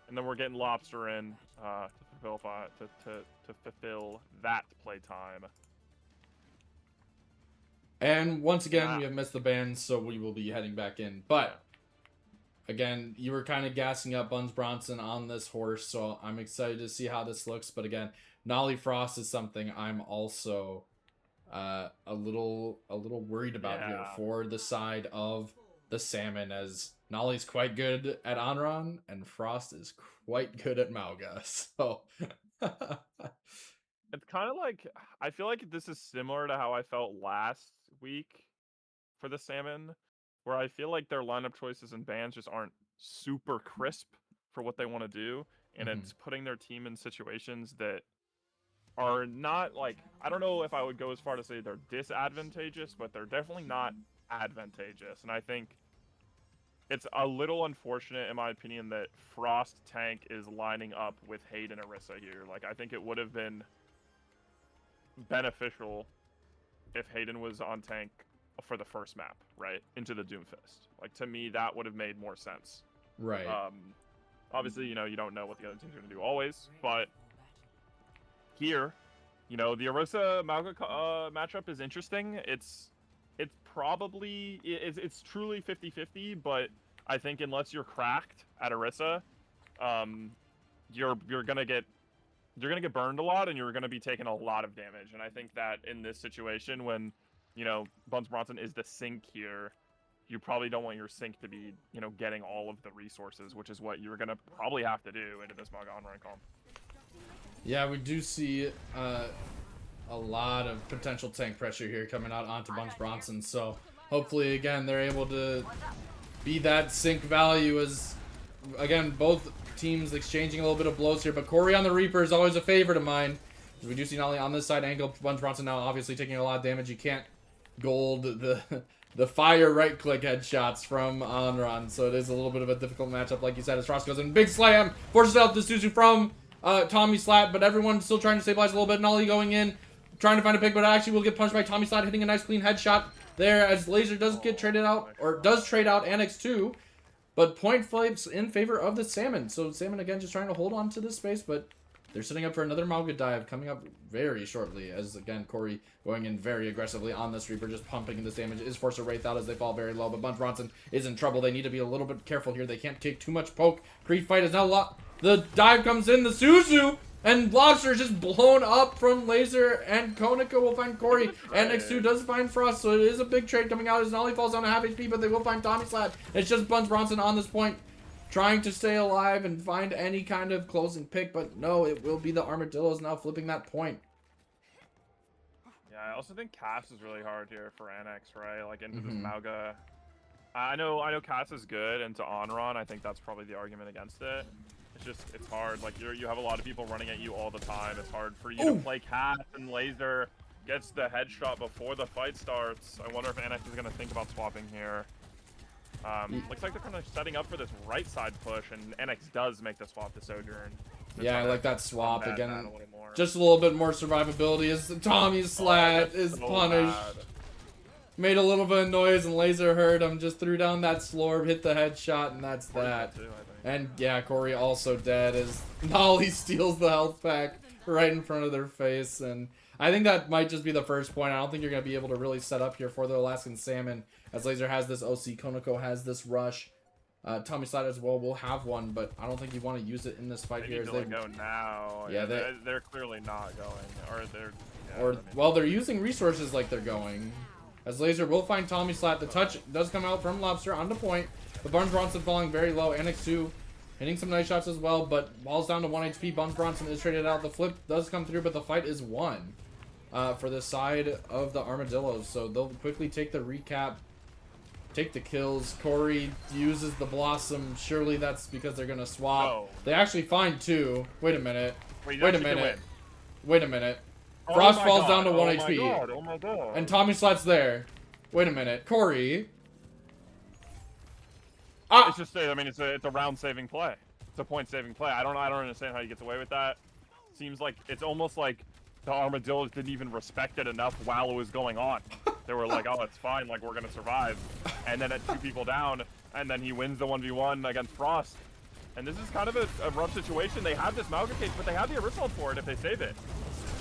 and then we're getting Lobster in to fulfill that play time. And once again, we have missed the ban, so we will be heading back in. But again, you were kind of gassing up Buns Bronson on this horse, so I'm excited to see how this looks. But again, Nolly Frost is something I'm also a little worried about here for the side of the Salmon, as Nolly's quite good at Onron and Frost is quite good at Mauga. So it's kind of like, I feel like this is similar to how I felt last week for the Salmon, where I feel like their lineup choices and bans just aren't super crisp for what they want to do, and it's putting their team in situations that are not, like, I don't know if I would go as far to say they're disadvantageous, but they're definitely not advantageous. And I think it's a little unfortunate, in my opinion, that Frost tank is lining up with Hayden Orisa here. Like, I think it would have been beneficial if Hayden was on tank for the first map, right? Into the Doomfist. Like, to me, that would have made more sense. Right. Obviously, you know, you don't know what the other teams are going to do always, but here, you know, the Orisa Mauga matchup is interesting. It's probably, it's truly 50-50, but I think unless you're cracked at Orisa, you're gonna get burned a lot, and you're gonna be taking a lot of damage. And I think that in this situation, when, you know, Buns Bronson is the sync here, you probably don't want your sync to be, you know, getting all of the resources, which is what you're gonna probably have to do into this Mauga on-run comp. Yeah, we do see a lot of potential tank pressure here coming out onto Buns Bronson. So hopefully, again, they're able to be that sync value, as, again, both teams exchanging a little bit of blows here. But Corey on the Reaper is always a favorite of mine. We do see Nolly on this side angle. Buns Bronson now obviously taking a lot of damage. You can't gold the fire right-click headshots from Onron. So it is a little bit of a difficult matchup, like you said, as Frost goes in. Big slam, forces out the Suzu from Tommy Slat, but everyone's still trying to stabilize a little bit. Nolly going in, trying to find a pick, but actually will get punched by Tommy Slat, hitting a nice clean headshot there, as Laser does get traded out, or does trade out Annex 2, but point flips in favor of the Salmon. So Salmon, again, just trying to hold on to this space, but they're setting up for another Mauga dive coming up very shortly, as, again, Corey going in very aggressively on this Reaper, just pumping this damage. Is forced to Wraith out as they fall very low, but Buns Bronson is in trouble. They need to be a little bit careful here. They can't take too much poke. Creed fight is now the dive comes in, the Suzu, and Lobster is just blown up from Laser, and Konica will find Corey, and X2 does find Frost, so it is a big trade coming out as Nolly falls down to half HP, but they will find Tommy Slat. It's just Buns Bronson on this point, trying to stay alive and find any kind of closing pick, but no, it will be the Armadillos now flipping that point. Yeah, I also think Cass is really hard here for Annex, right? Like, into this Mauga. I know Cass is good into Onron. I think that's probably the argument against it. It's just, it's hard. Like, you have a lot of people running at you all the time. It's hard for you to play Cass, and Laser gets the headshot before the fight starts. I wonder if Annex is going to think about swapping here. Looks like they're kind of setting up for this right side push, and NX does make the swap to Sojourn. Yeah, I like that swap again. Just a little bit more survivability as Tommy Slat is punished. Made a little bit of noise, and Laser heard him. Just threw down that slorb, hit the headshot, and that's that. And yeah, Corey also dead as Nolly steals the health pack right in front of their face. And I think that might just be the first point. I don't think you're going to be able to really set up here for the Alaskan Salmon, as Laser has this OC, Konako has this rush. Tommy Slat as well will have one, but I don't think you want to use it in this fight here. They need to go now. Yeah, they're clearly not going, or they're. Yeah, well, they're using resources like they're going. As Laser will find Tommy Slat, the touch does come out from Lobster on the point. The Buns Bronson falling very low. Annex 2 hitting some nice shots as well, but ball's down to 1 HP. Buns Bronson is traded out. The flip does come through, but the fight is won. for the side of the Armadillos. So they'll quickly take the recap, take the kills. Corey uses the Blossom. Surely that's because they're going to swap. Oh. They actually find 2. Wait a minute. Wait a minute. Wait a minute. Frost falls down to 1 HP. Oh my god. And Tommy Slap's there. Wait a minute. Corey. Ah! It's just, I mean, it's a round saving play. It's a point saving play. I don't understand how he gets away with that. Seems like it's almost like the Armadillos didn't even respect it enough while it was going on. They were like, oh, it's fine, like, we're gonna survive. And then at 2 people down, and then he wins the 1v1 against Frost. And this is kind of a rough situation. They have this Malga cage, but they have the original for it if they save it.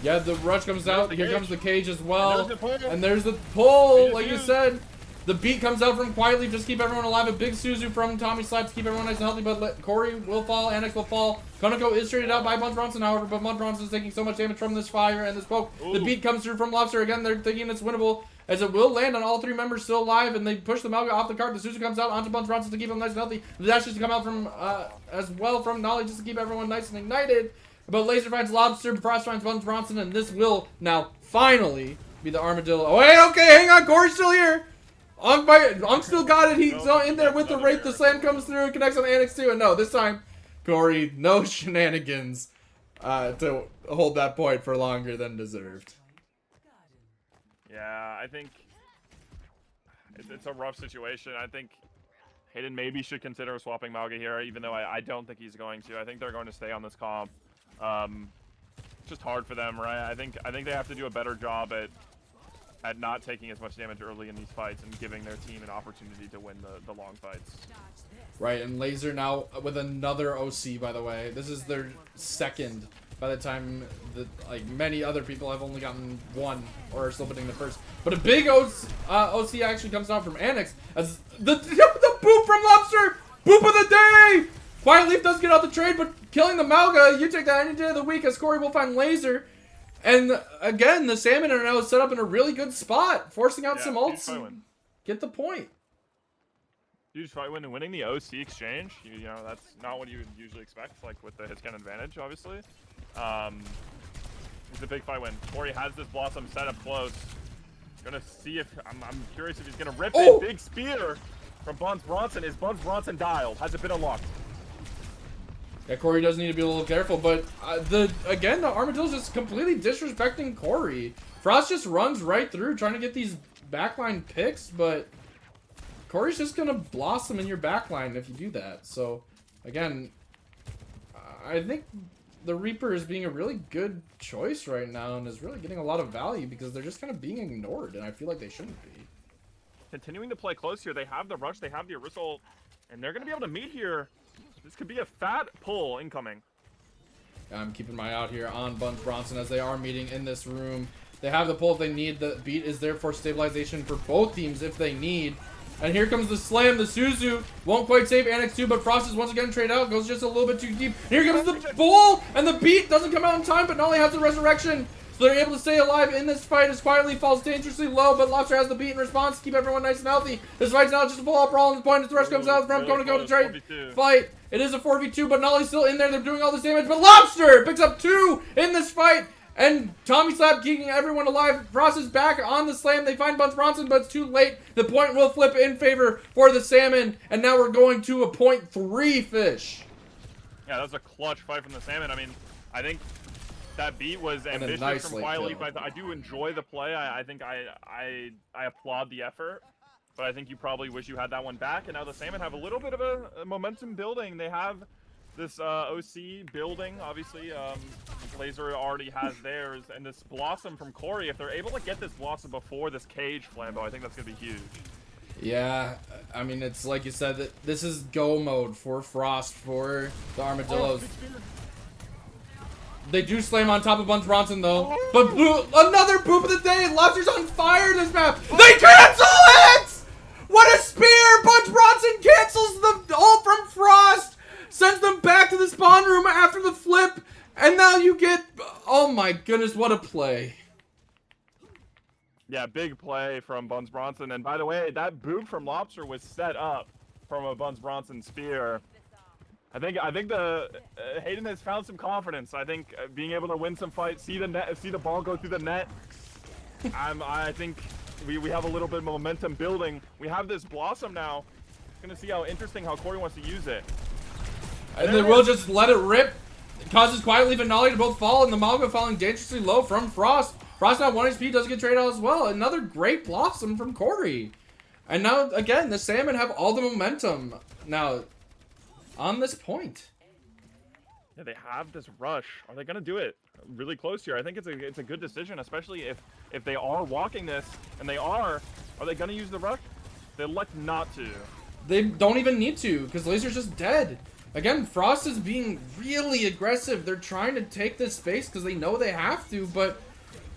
Yeah, the rush comes out. Here comes the cage as well. And there's the pull, like you said. The beat comes out from Quietly, just keep everyone alive. A big Suzu from Tommy Slap to keep everyone nice and healthy, but Corey will fall, Annex will fall. Konako is traded out by Mud Bronson, however, but Mud Bronson is taking so much damage from this fire and this poke. Ooh. The beat comes through from Lobster. Again, they're thinking it's winnable, as it will land on all 3 members still alive, and they push the Malga off the cart. The Suzu comes out onto Mud Bronson to keep him nice and healthy. The dash is to come out from, as well from Nolly, just to keep everyone nice and ignited. But Laser finds Lobster, Frost finds Mud Bronson, and this will now finally be the Armadillo. Oh, wait, okay, hang on, Corey's still here. I'm still got it. He's in there with the Wraith. The slam comes through and connects on the Annex too. And no, this time, Corey, no shenanigans to hold that point for longer than deserved. Yeah, I think it's a rough situation. I think Hayden maybe should consider swapping Malga here, even though I don't think he's going to. I think they're going to stay on this comp. It's just hard for them, right? I think they have to do a better job at not taking as much damage early in these fights and giving their team an opportunity to win the long fights. Right, and Laser now with another OC, by the way. This is their second by the time that, like, many other people have only gotten 1 or are still putting the first. But a big OC actually comes down from Annex as the boop from Lobster! Boop of the day! Quiet Leaf does get out the trade, but killing the Malga, you take that any day of the week as Corey will find Laser. And again, the Salmon are now set up in a really good spot, forcing out some ults and get the point. Huge fight win and winning the OC exchange. You know, that's not what you would usually expect, like with the hitscan advantage, obviously. It's a big fight win. Corey has this Blossom set up close. Gonna see if I'm curious if he's gonna rip a big spear from Buns Bronson. Is Buns Bronson dialed? Has it been unlocked? Yeah, Corey does need to be a little careful, but the Armadillo's just completely disrespecting Corey. Frost just runs right through trying to get these backline picks, but Corey's just gonna blossom in your backline if you do that. So, again, I think the Reaper is being a really good choice right now and is really getting a lot of value because they're just kind of being ignored, and I feel like they shouldn't be. Continuing to play close here. They have the rush, they have the Arisal, and they're gonna be able to meet here. This could be a fat pull incoming. I'm keeping my eye out here on Buns Bronson as they are meeting in this room. They have the pull if they need. The beat is there for stabilization for both teams if they need. And here comes the slam. The Suzu won't quite save Annex 2, but Frost is once again trade out. Goes just a little bit too deep. Here comes the bull, and the beat doesn't come out in time, but Nolly has the resurrection. So they're able to stay alive in this fight as Quietly falls dangerously low, but Lobster has the beat in response to keep everyone nice and healthy. This fight's now just a full-out brawl on the point as the rush comes out from going to go to trade fight. It is a 4v2, but Nolly's still in there. They're doing all this damage, but Lobster picks up 2 in this fight. And Tommy Slap keeping everyone alive. Frost is back on the slam. They find Buns Bronson, but it's too late. The point will flip in favor for the Salmon. And now we're going to a .3 fish. Yeah, that was a clutch fight from the Salmon. I mean, I think that beat was ambitious nice from Quietly. I do enjoy the play. I think I applaud the effort. But I think you probably wish you had that one back. And now the Salmon have a little bit of a momentum building. They have this OC building, obviously. Laser already has theirs, and this Blossom from Corey, if they're able to get this Blossom before this cage flambeau, I think that's going to be huge. Yeah, I mean, it's like you said, that this is go mode for Frost, for the Armadillos. They do slam on top of Buns Bronson, though. But another boop of the day! Lobster's on fire this map! They cancel it! What a spear! Buns Bronson cancels the ult from Frost! Sends them back to the spawn room after the flip! And now you get, oh my goodness, what a play. Yeah, big play from Buns Bronson. And by the way, that boop from Lobster was set up from a Buns Bronson spear. I think the Hayden has found some confidence. I think being able to win some fights, see the ball go through the net, I think we have a little bit of momentum building. We have this Blossom now. Gonna see how interesting how Corey wants to use it. And then we'll just let it rip. It causes Quiet Leaf and Nolly to both fall, and the Malga falling dangerously low from Frost. Frost now 1 HP, does get traded out as well. Another great Blossom from Corey. And now, again, the Salmon have all the momentum now on this point. Yeah, they have this rush. Are they gonna do it really close here? I think it's a good decision, especially if they are walking this, and they are they gonna use the rush? They elect not to. They don't even need to, because Laser's just dead. Again, Frost is being really aggressive. They're trying to take this space because they know they have to, but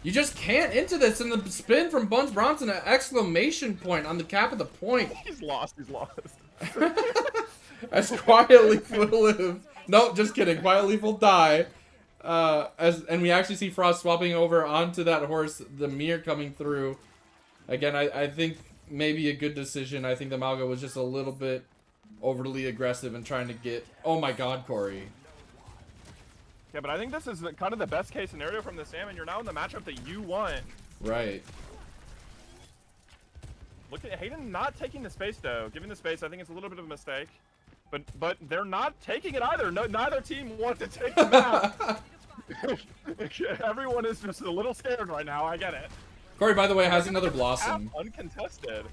you just can't into this. And the spin from Buns Bronson, an exclamation point on the cap of the point. He's lost. He's lost. As Quiet Leaf will live. No, just kidding. Quiet Leaf will die. And we actually see Frost swapping over onto that horse, the mirror coming through. Again, I think maybe a good decision. I think the Malga was just a little bit overly aggressive and trying to get... Oh my god, Corey. Yeah, but I think this is kind of the best case scenario from the Salmon. You're now in the matchup that you want. Right. Look at Hayden not taking the space, though. Giving the space, I think it's a little bit of a mistake. But they're not taking it either. No, neither team wants to take the map. Everyone is just a little scared right now. I get it. Corey, by the way, has another Blossom. Uncontested.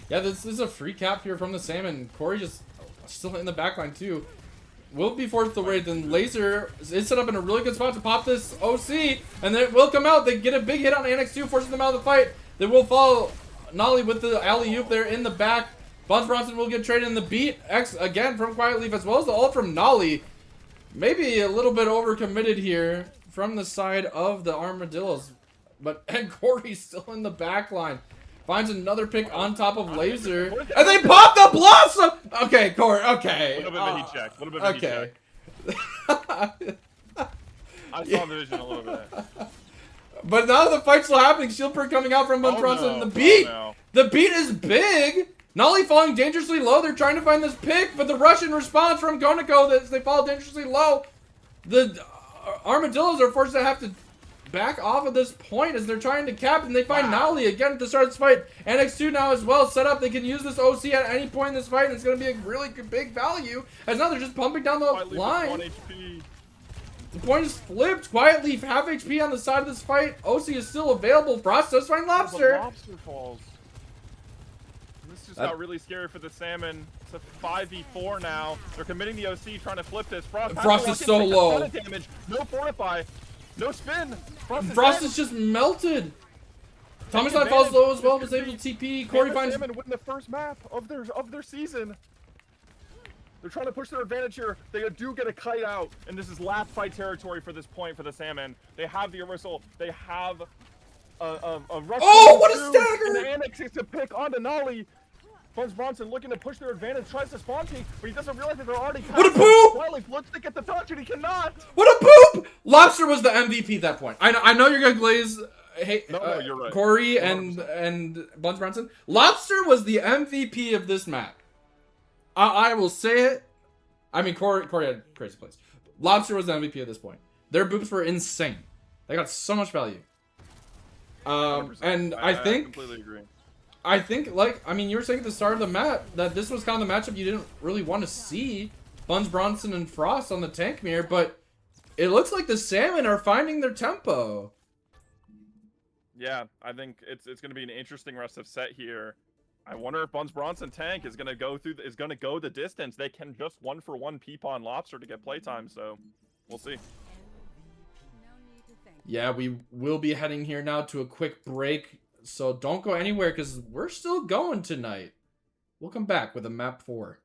Yeah, this is a free cap here from the Salmon. Corey just still in the backline, too. Will be forced to wait. Then Laser is set up in a really good spot to pop this OC. And then it will come out. They get a big hit on Annex 2, forcing them out of the fight. They will follow Nolly with the alley-oop there in the back. Buns Bronson will get traded in the beat. X again from Quiet Leaf, as well as the ult from Nolly. Maybe a little bit overcommitted here from the side of the Armadillos. And Corey's still in the back line. Finds another pick on top of Laser. And they pop the Blossom! Okay, Corey, okay. A little bit of a heat check. A little bit of a heat check. I saw the vision a little bit. But now the fight's still happening. Shield perk coming out from Buns Bronson. No. The beat! No. The beat is big! Nolly falling dangerously low. They're trying to find this pick, but the Russian response from Konako, they fall dangerously low. The Armadillos are forced to have to back off at this point as they're trying to cap, and they find Nolly again at the start of this fight. Annex 2 now as well set up. They can use this OC at any point in this fight, and it's going to be a really big value. As now they're just pumping down the line. 1 HP. The point is flipped. Quiet Leaf, half HP on the side of this fight. OC is still available. Frost does find Lobster. Lobster falls. This just got really scary for the Salmon. It's a 5v4 now. They're committing the OC, trying to flip this. Frost is so low. Damage. No fortify. No spin. Frost is just melted. Thomas Knight falls low as well, was able to TP. Corey finds... Salmon win the first map of their season. They're trying to push their advantage here. They do get a kite out, and this is last fight territory for this point for the Salmon. They have the Arisal. They have a rush. Oh, what a stagger! And the Annex is to pick onto Nolly. Buns Bronson looking to push their advantage, tries to spawn peek, but he doesn't realize that they're already What a poop! Wiley looks to get the touch, and he cannot. What a poop! Lobster was the MVP at that point. I know you're gonna glaze. Hey, no, you're right. Corey and Buns Bronson. Lobster was the MVP of this map. I will say it. I mean, Corey had crazy plays. Lobster was the MVP at this point. Their boops were insane. They got so much value. And I completely agree. I think, like, I mean, you were saying at the start of the map that this was kind of the matchup you didn't really want to see. Buns Bronson and Frost on the tank mirror, but it looks like the Salmon are finding their tempo. Yeah, I think it's going to be an interesting rest of set here. I wonder if Buns Bronson tank is going to go the distance. They can just 1-for-1 peep on Lobster to get playtime, so we'll see. Yeah, we will be heading here now to a quick break. So don't go anywhere because we're still going tonight. We'll come back with a map 4.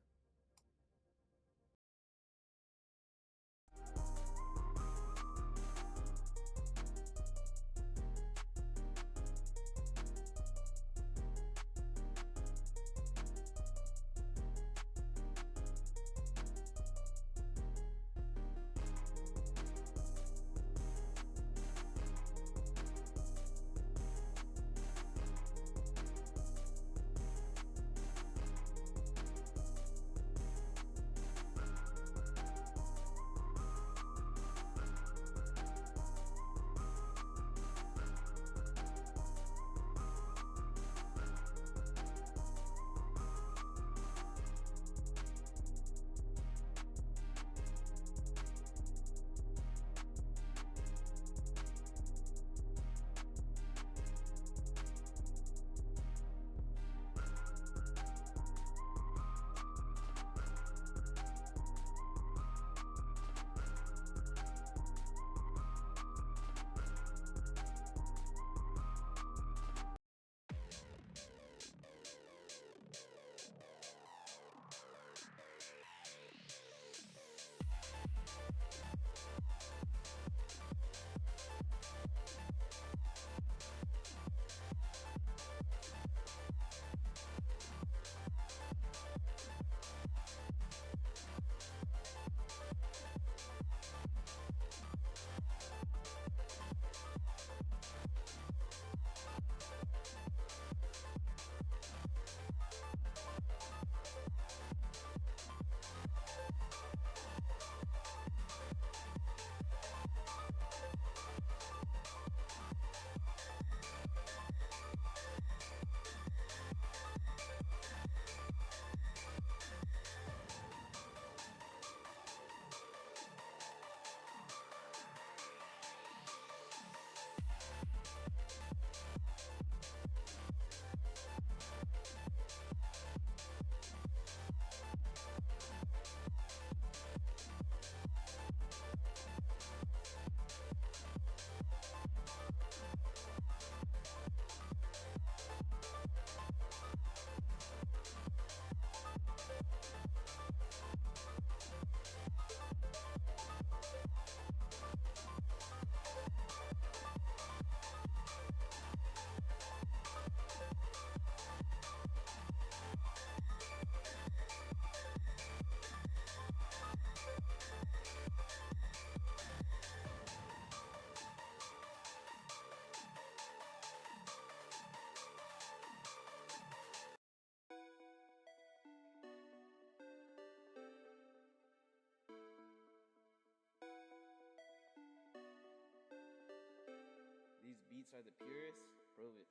beats are the purest. Prove it.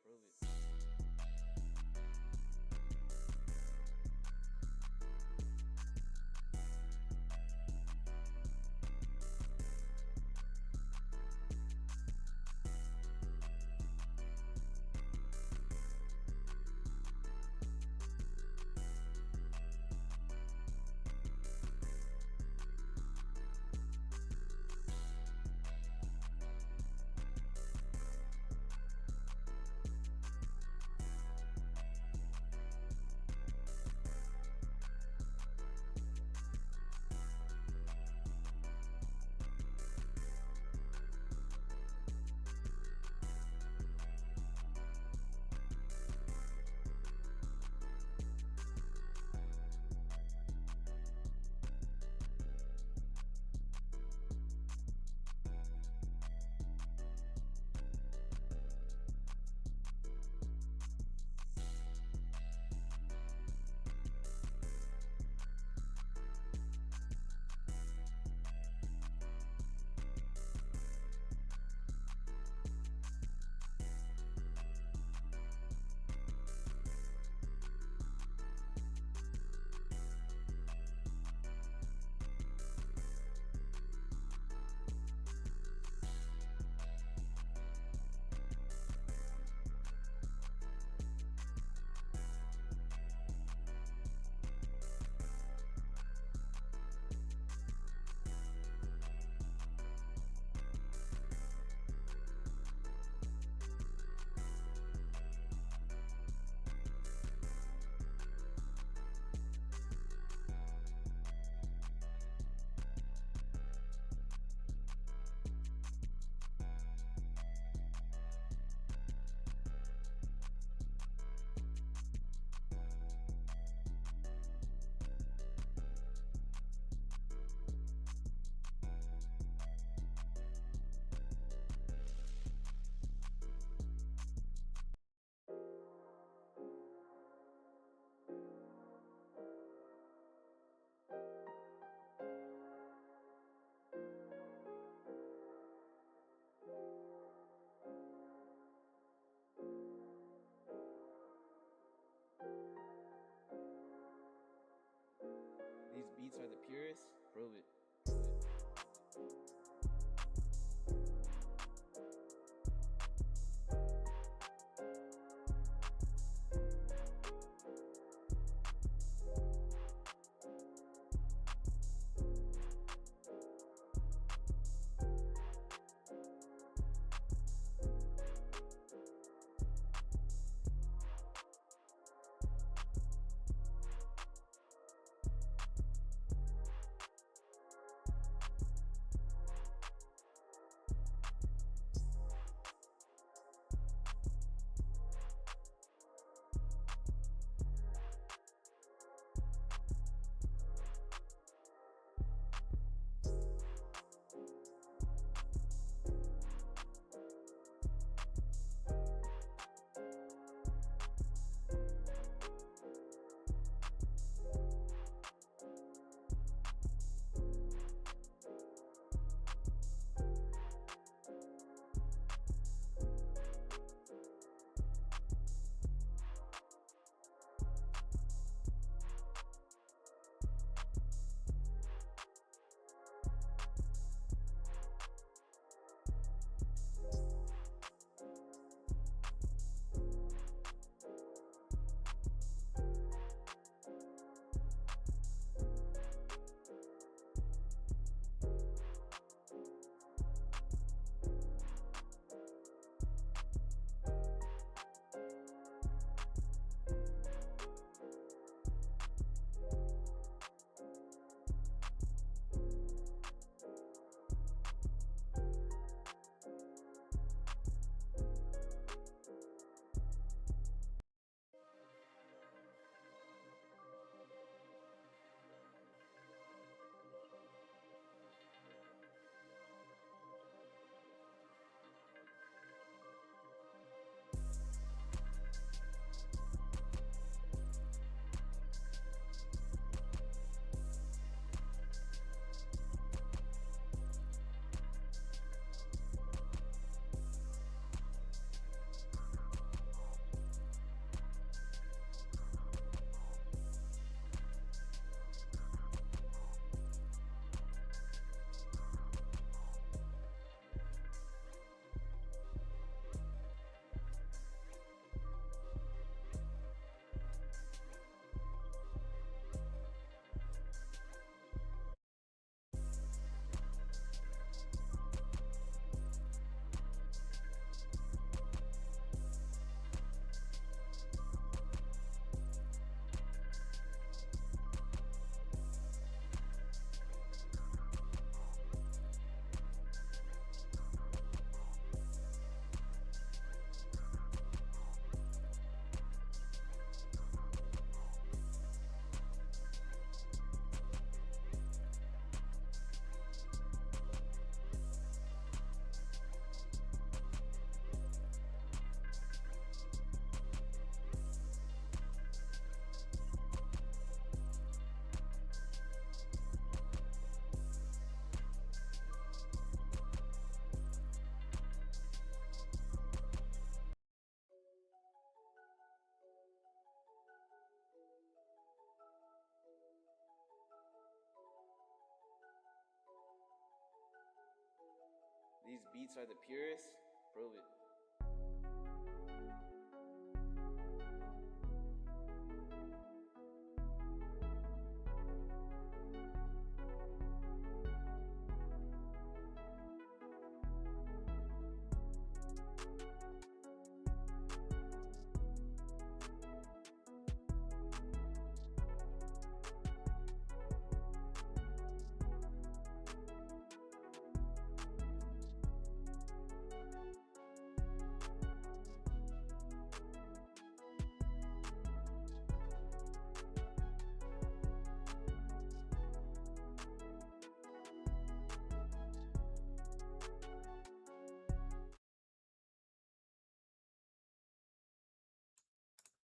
These beats are the purest. Prove it.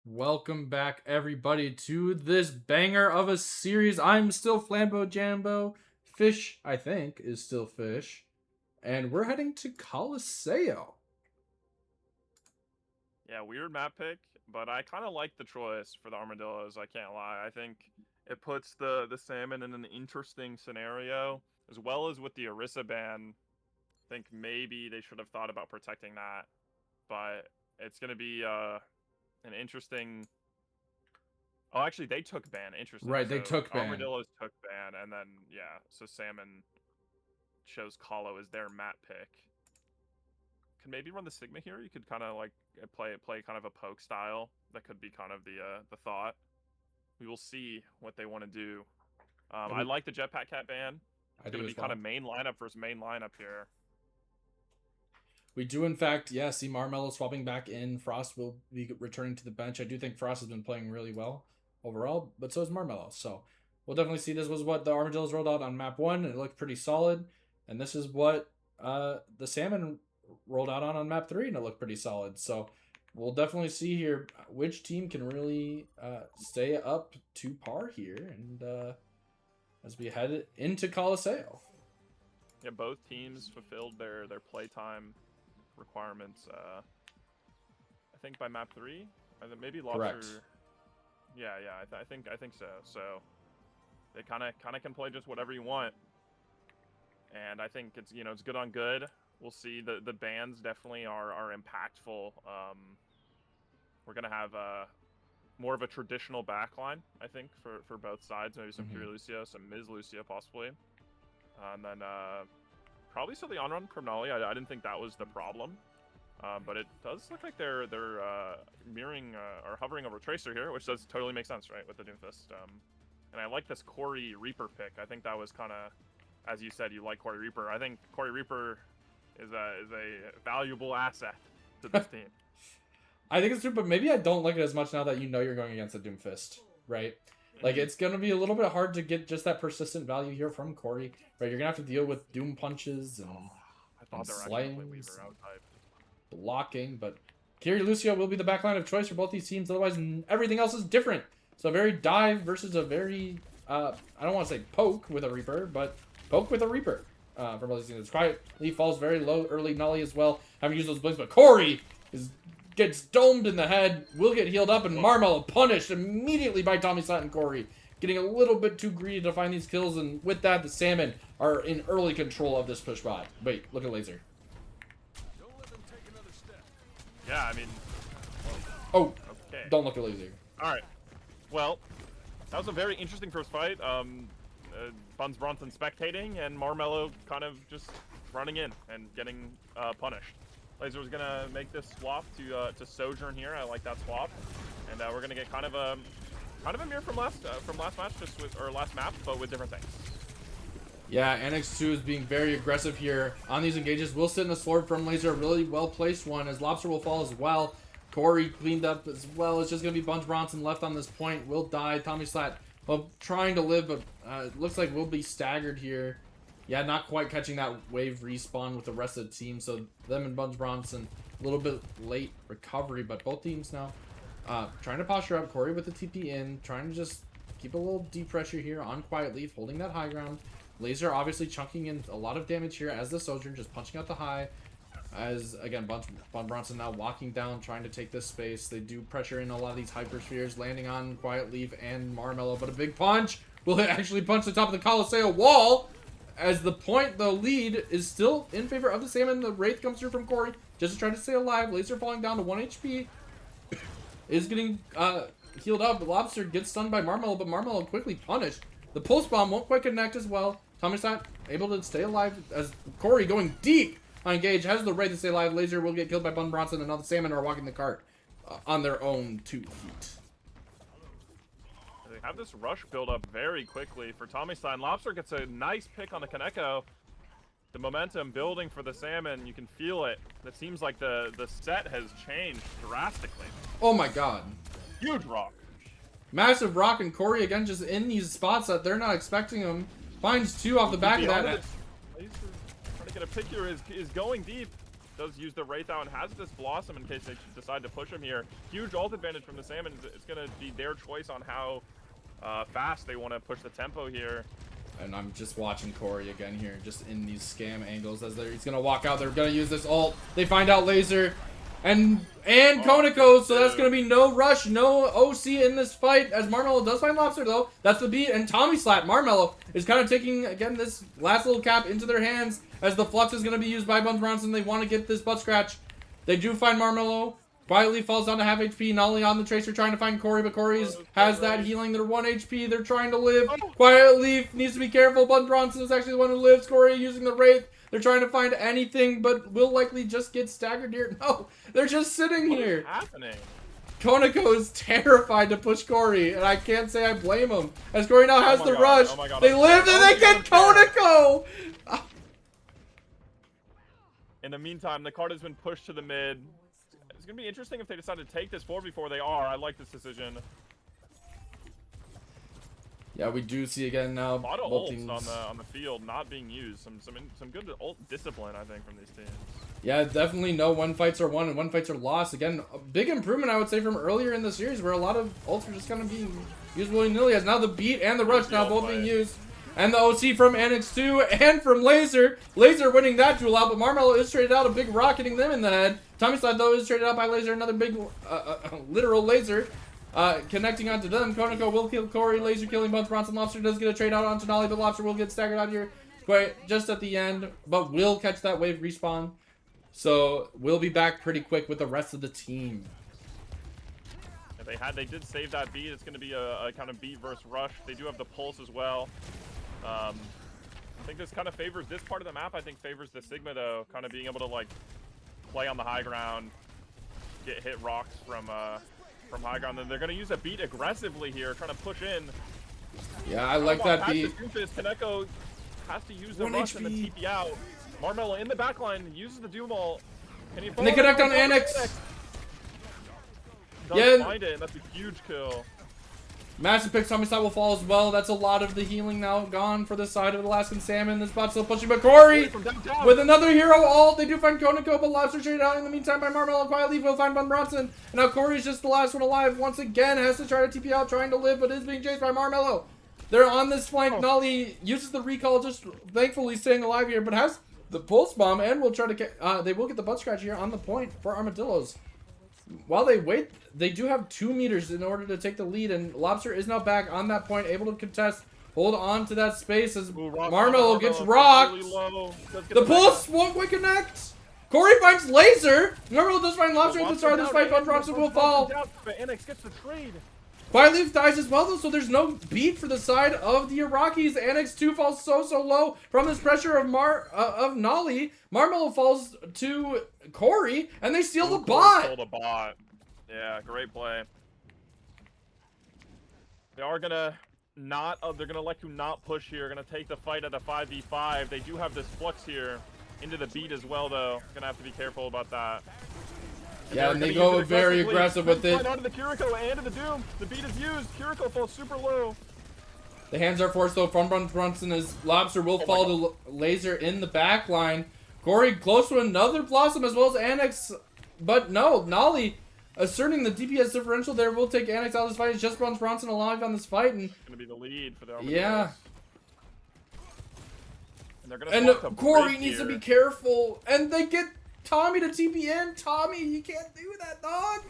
Welcome back, everybody, to this banger of a series. I'm still Flambo Jambo. Fish, I think, is still Fish. And we're heading to Coliseum. Yeah, weird map pick, but I kind of like the choice for the Armadillos, I can't lie. I think it puts the Salmon in an interesting scenario, as well as with the Orisa ban. I think maybe they should have thought about protecting that, but it's going to be an interesting... Oh, actually, they took ban. Interesting. Right, they took ban. Armadillos took ban, and then, yeah, so Salmon chose Colo as their map pick. Could maybe run the Sigma here. You could kind of like play kind of a poke style. That could be kind of the thought. We will see what they want to do. I like the Jetpack Cat ban. It's going to be kind of main lineup versus main lineup here. We do, in fact, see Marmello swapping back in. Frost will be returning to the bench. I do think Frost has been playing really well overall, but so is Marmello. So we'll definitely see. This was what the Armadillos rolled out on map 1. It looked pretty solid. And this is what the Salmon rolled out on map 3, and it looked pretty solid. So we'll definitely see here which team can really stay up to par here, and as we head into Coliseum. Yeah, both teams fulfilled their playtime requirements. I think by map 3, maybe Lobster. Correct. Yeah, I think so. So they kind of can play just whatever you want, and I think it's it's good on good. We'll see. The bans definitely are impactful. We're gonna have more of a traditional backline, I think, for both sides. Maybe some Pure Lucio, some Ms. Lucio possibly, and then probably still the on-run Criminali. I didn't think that was the problem, but it does look like they're mirroring or hovering over Tracer here, which does totally make sense, right, with the Doomfist. And I like this Corey Reaper pick. I think that was kind of, as you said, you like Corey Reaper. I think Corey Reaper is a valuable asset to this team. I think it's true, but maybe I don't like it as much now that you're going against a Doomfist, right? Like, it's going to be a little bit hard to get just that persistent value here from Corey, right? You're going to have to deal with Doom punches and slings, blocking, but Kiri Lucio will be the backline of choice for both these teams. Otherwise, everything else is different. So a very dive versus a very, I don't want to say poke with a Reaper, but poke with a Reaper. From both these teams. Quiet Leaf falls very low early. Nolly as well, having used those blinks, but Corey gets domed in the head, will get healed up, and Marmello punished immediately by Tommy Slant and Corey, getting a little bit too greedy to find these kills, and with that, the Salmon are in early control of this push bot. Wait, look at Laser. Don't let them take another step. Yeah, I mean... Oh, okay. Don't look at Laser. Alright. Well, that was a very interesting first fight. Buns Bronson spectating, and Marmello kind of just running in and getting punished. Laser's gonna make this swap to Sojourn here. I like that swap, and we're gonna get kind of a mirror from last match, just with last map, but with different things. Yeah, Annex 2 is being very aggressive here on these engages. Will sit in the sword from Laser, a really well placed one, as Lobster will fall as well. Corey cleaned up as well. It's just gonna be Bunch Bronson left on this point. Will die. Tommy Slat, well, trying to live, but it looks like we'll be staggered here. Yeah, not quite catching that wave respawn with the rest of the team. So them and Bunch Bronson, a little bit late recovery, but both teams now trying to posture up. Corey with the TP in, trying to just keep a little deep pressure here on Quiet Leaf, holding that high ground. Laser obviously chunking in a lot of damage here as the Sojourn, just punching out the high. As, again, Bunch Bronson now walking down, trying to take this space. They do pressure in a lot of these hyperspheres, landing on Quiet Leaf and Marmello, but a big punch will actually punch the top of the Coliseum wall. as the point, the lead is still in favor of the Salmon. The Wraith comes through from Corey just to try to stay alive. Laser falling down to 1 HP. Is getting healed up. The Lobster gets stunned by Marmello, but Marmello quickly punished. The pulse bomb won't quite connect as well. Tommy's not able to stay alive as Corey going deep on Engage has the Wraith to stay alive. Laser will get killed by Bun Bronson, and now the Salmon are walking the cart on their own 2 feet. They have this rush build up very quickly for Tommy Stein. Lobster gets a nice pick on the Kaneko. The momentum building for the Salmon, you can feel it. It seems like the set has changed drastically. Oh my god. Huge rock. Massive rock, and Corey again just in these spots that they're not expecting him. Finds 2 off the back of that. Laser trying to get a pick here is going deep. Does use the Wraith out and has this Blossom in case they decide to push him here. Huge ult advantage from the Salmon. It's going to be their choice on how fast they want to push the tempo here. And I'm just watching Corey again here, just in these scam angles as he's gonna walk out. They're gonna use this ult. They find out Laser and Konako, so that's gonna be no rush, no OC in this fight. As Marmello does find Lobster though, that's the beat. And Tommy Slat, Marmello is kind of taking again this last little cap into their hands as the flux is gonna be used by Buns Bronson. They want to get this butt scratch. They do find Marmello. Quietly falls down to half HP. Nolly on the Tracer trying to find Corey, but Corey has that healing. They're 1 HP. They're trying to live. Quietly needs to be careful. Bun Bronson is actually the one who lives. Corey using the Wraith. They're trying to find anything, but will likely just get staggered here. No, they're just sitting here. What is happening? Konako is terrified to push Corey, and I can't say I blame him. As Corey now has the rush. Oh my God, they live and they get Konako! In the meantime, the card has been pushed to the mid. It's going to be interesting if they decide to take this forward before they are. I like this decision. Yeah, we do see again now. A lot of both ults teams on the field not being used. Some good ult discipline, I think, from these teams. Yeah, definitely no 1 fights are won and 1 fights are lost. Again, a big improvement, I would say, from earlier in the series where a lot of ults were just kind of being used willy-nilly. As now the beat and the rush now both being used. And the OC from Annex 2 and from Laser. Laser winning that duel out, but Marmello is traded out. A big rock hitting them in the head. Tommy Slide, though, is traded out by Laser. Another big, literal laser connecting onto them. Konako will kill Corey. Laser killing Buns Bronson. Lobster does get a trade out onto Nolly, but Lobster will get staggered out here quite just at the end. But will catch that wave respawn. So we'll be back pretty quick with the rest of the team. If they did save that beat. It's going to be a kind of beat versus rush. They do have the pulse as well. I think this kind of favors this part of the map. I think favors the Sigma though, kind of being able to like play on the high ground, get hit rocks from high ground. Then they're gonna use a beat aggressively here, trying to push in. Yeah, I like that beat. Kaneko has to use the rush and the TP out. Marmello in the backline uses the Doom ult. And they connect on Annex. Doesn't find it, and that's a huge kill. Massive pick, Tommy side will fall as well. That's a lot of the healing now gone for the side of the Alaskan Salmon. This bot still pushing, but Corey with another hero ult. They do find Konako, but Lobster traded out in the meantime by Marmello. Quietly will find Bun Bronson. And now Corey's just the last one alive. Once again, has to try to TP out, trying to live, but is being chased by Marmello. They're on this flank. Nolly uses the recall, just thankfully staying alive here, but has the pulse bomb and will try to get. They will get the butt scratch here on the point for Armadillos. While they wait, they do have 2 meters in order to take the lead, and Lobster is now back on that point, able to contest, hold on to that space as Marmello gets rocked. Really the pulse won't quite connect. Corey finds Laser. Marmello does find Lobster at the start of this fight, but Bronson will fall. But Annex gets the trade. Quietleaf dies as well, though, so there's no beat for the side of the Arrakis. Annex 2 falls so low from this pressure of Nolly. Marmello falls to Corey, and they steal the bot. Stole the bot. Yeah, great play. They are gonna they're gonna let you not push here. Gonna take the fight at a 5v5. They do have this flux here into the beat as well, though. Gonna have to be careful about that. Yeah, and they go very aggressive with it. Onto the Kiriko and to the Doom. The beat is used. Kiriko falls super low. The hands are forced though from Brunson as Lobster will fall to Laser in the back line. Corey close to another Blossom as well as Annex, but no, Nolly asserting the DPS differential there will take Annex out of this fight. It's just Bronson alive on this fight, and it's gonna be the lead for the Armadillos. Yeah. And they're gonna and Corey needs to be careful, and they get Tommy to TP in. Tommy, you can't do that, dog.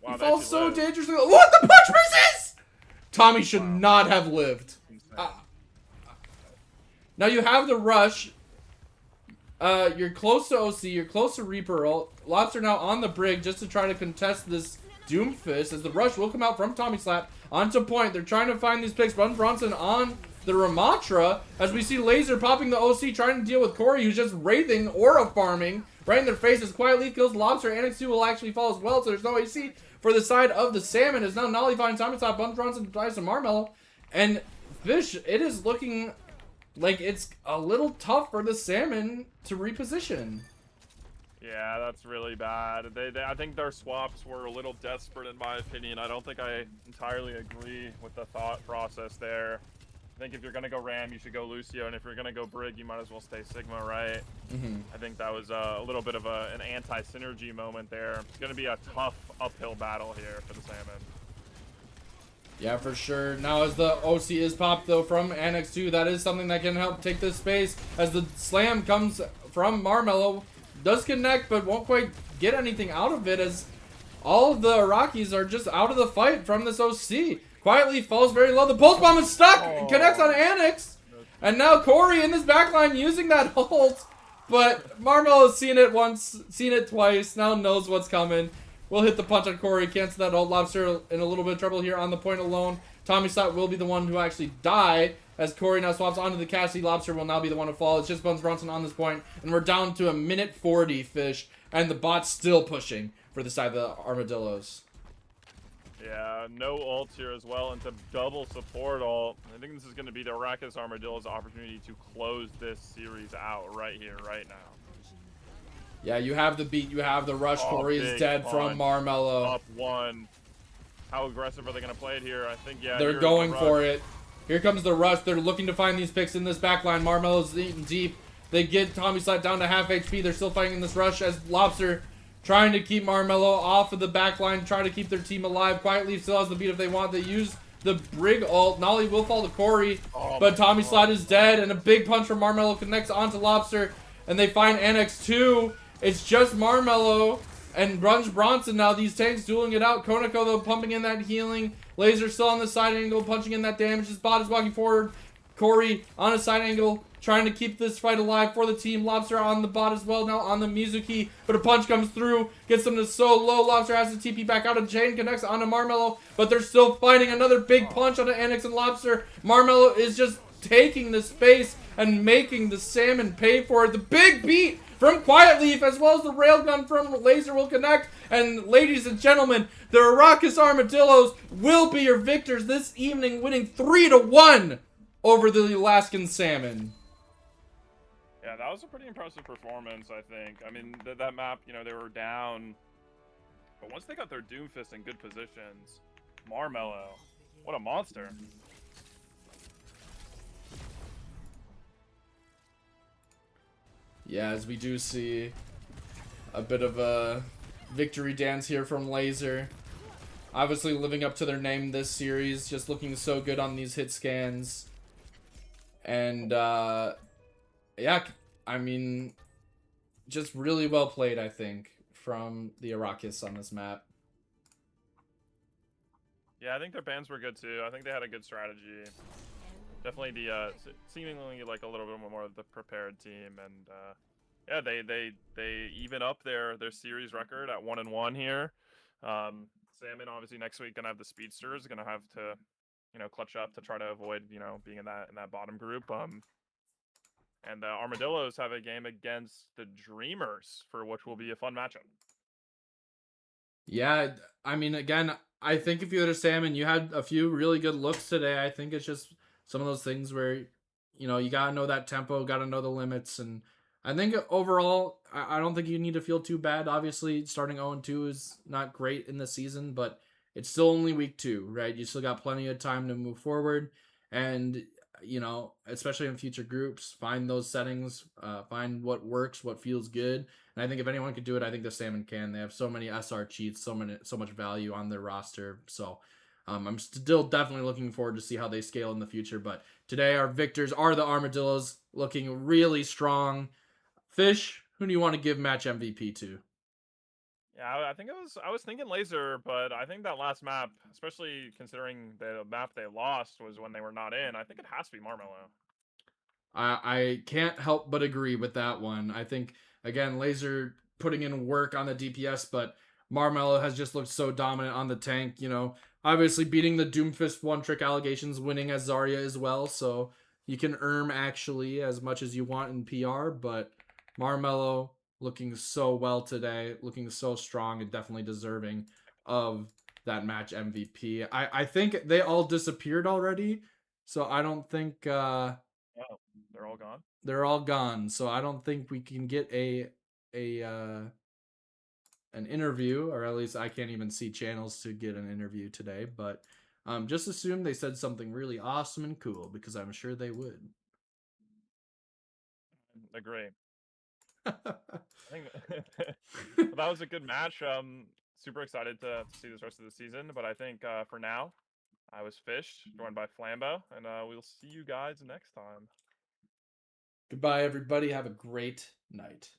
Wow, he falls so dangerously. What the punch resist? Tommy should not have lived. Now you have the rush. You're close to OC. You're close to Reaper. Lobster now on the brig just to try to contest this Doomfist as the rush will come out from Tommy Slap onto point. They're trying to find these picks. Bronson on the Ramatra as we see Laser popping the OC trying to deal with Corey, who's just wraithing aura farming right in their faces. Quietly kills Lobster. Annex 2 will actually fall as well, so there's no AC for the side of the Salmon. Is now Nolly finds Tommy Slap. Bronson tries some Marmello. And Fish, it is looking like it's a little tough for the Salmon to reposition. Yeah, that's really bad. I think their swaps were a little desperate in my opinion. I don't think I entirely agree with the thought process there. I think if you're going to go Ram, you should go Lucio, and if you're going to go Brig, you might as well stay Sigma, right? I think that was a little bit of an anti-synergy moment there. It's going to be a tough uphill battle here for the Salmon. Yeah, for sure. Now, as the OC is popped, though, from Annex 2, that is something that can help take this space. As the slam comes from Marmello, does connect, but won't quite get anything out of it, as all of the Arrakis are just out of the fight from this OC. Quietly falls very low. The pulse bomb is stuck. It connects on Annex. And now Corey in this backline using that ult. But Marmello has seen it once, seen it twice, now knows what's coming. Will hit the punch on Corey, cancel that ult. Lobster in a little bit of trouble here on the point alone. Tommy Slot will be the one who actually die, as Corey now swaps onto the Cassie. Lobster will now be the one to fall. It's just Buns Bronson on this point, and we're down to a minute 40, Fish, and the bot's still pushing for the side of the Armadillos. Yeah, no ult here as well, and to double support ult. I think this is going to be the Arrakis Armadillos' opportunity to close this series out right here, right now. Yeah, you have the beat, you have the rush. Corey is dead punch from Marmello. Up one. How aggressive are they going to play it here? I think, yeah. They're going for it. Here comes the rush. They're looking to find these picks in this backline. Marmello's eating deep. They get Tommy Slot down to half HP. They're still fighting in this rush as Lobster trying to keep Marmello off of the backline, trying to keep their team alive. Quietly still has the beat if they want. They use the Brig ult. Nolly will fall to Corey, but Tommy Slot is dead, and a big punch from Marmello connects onto Lobster, and they find Annex 2. It's just Marmello and Brunch Bronson now. These tanks dueling it out. Konako, though, pumping in that healing. Laser still on the side angle, punching in that damage. His bot is walking forward. Corey on a side angle, trying to keep this fight alive for the team. Lobster on the bot as well, now on the Mizuki. But a punch comes through, gets them to so low. Lobster has to TP back out of chain, connects onto Marmello. But they're still fighting. Another big punch onto Annex and Lobster. Marmello is just taking the space and making the Salmon pay for it. The big beat from Quiet Leaf, as well as the railgun from Laser, will connect. And ladies and gentlemen, the Arrakis Armadillos will be your victors this evening, winning 3-1 over the Alaskan Salmon. Yeah, that was a pretty impressive performance, I think. I mean, that map, you know, they were down. But once they got their Doomfist in good positions, Marmello, what a monster. Yeah, as we do see a bit of a victory dance here from Laser. Obviously living up to their name this series, just looking so good on these hit scans. And, yeah, I mean, just really well played, I think, from the Arrakis on this map. Yeah, I think their bans were good, too. I think they had a good strategy. Definitely the seemingly like a little bit more of the prepared team, and yeah, they even up their series record at 1-1 here. Salmon obviously next week gonna have the speedsters, gonna have to, you know, clutch up to try to avoid, you know, being in that bottom group. And the Armadillos have a game against the Dreamers, for which will be a fun matchup. Yeah, I mean, again, I think if you're the Salmon, you had a few really good looks today. I think it's just some of those things where, you know, you got to know that tempo, got to know the limits. And I think overall, I don't think you need to feel too bad. Obviously, starting 0-2 is not great in the season, but it's still only week 2, right? You still got plenty of time to move forward. And, you know, especially in future groups, find those settings, find what works, what feels good. And I think if anyone could do it, I think the Salmon can. They have so many SR cheats, so much value on their roster. So I'm still definitely looking forward to see how they scale in the future. But today our victors are the Armadillos, looking really strong. Fish, who do you want to give match MVP to? Yeah, I think I was thinking Laser, but I think that last map, especially considering the map they lost was when they were not in, I think it has to be Marmello. I can't help but agree with that one. I think again, Laser putting in work on the DPS, but Marmello has just looked so dominant on the tank. You know, obviously beating the Doomfist one trick allegations, winning as Zarya as well. So you can earn actually as much as you want in PR, but Marmello looking so well today, looking so strong and definitely deserving of that match MVP. I think they all disappeared already, so I don't think Oh, they're all gone. they're all gone. So I don't think we can get a an interview, or at least I can't even see channels to get an interview today. But just assume they said something really awesome and cool because I'm sure they would. Agree. I think that was a good match. Super excited to see this rest of the season. But I think for now, I was Fish, joined by Flambo, and we'll see you guys next time. Goodbye, everybody. Have a great night.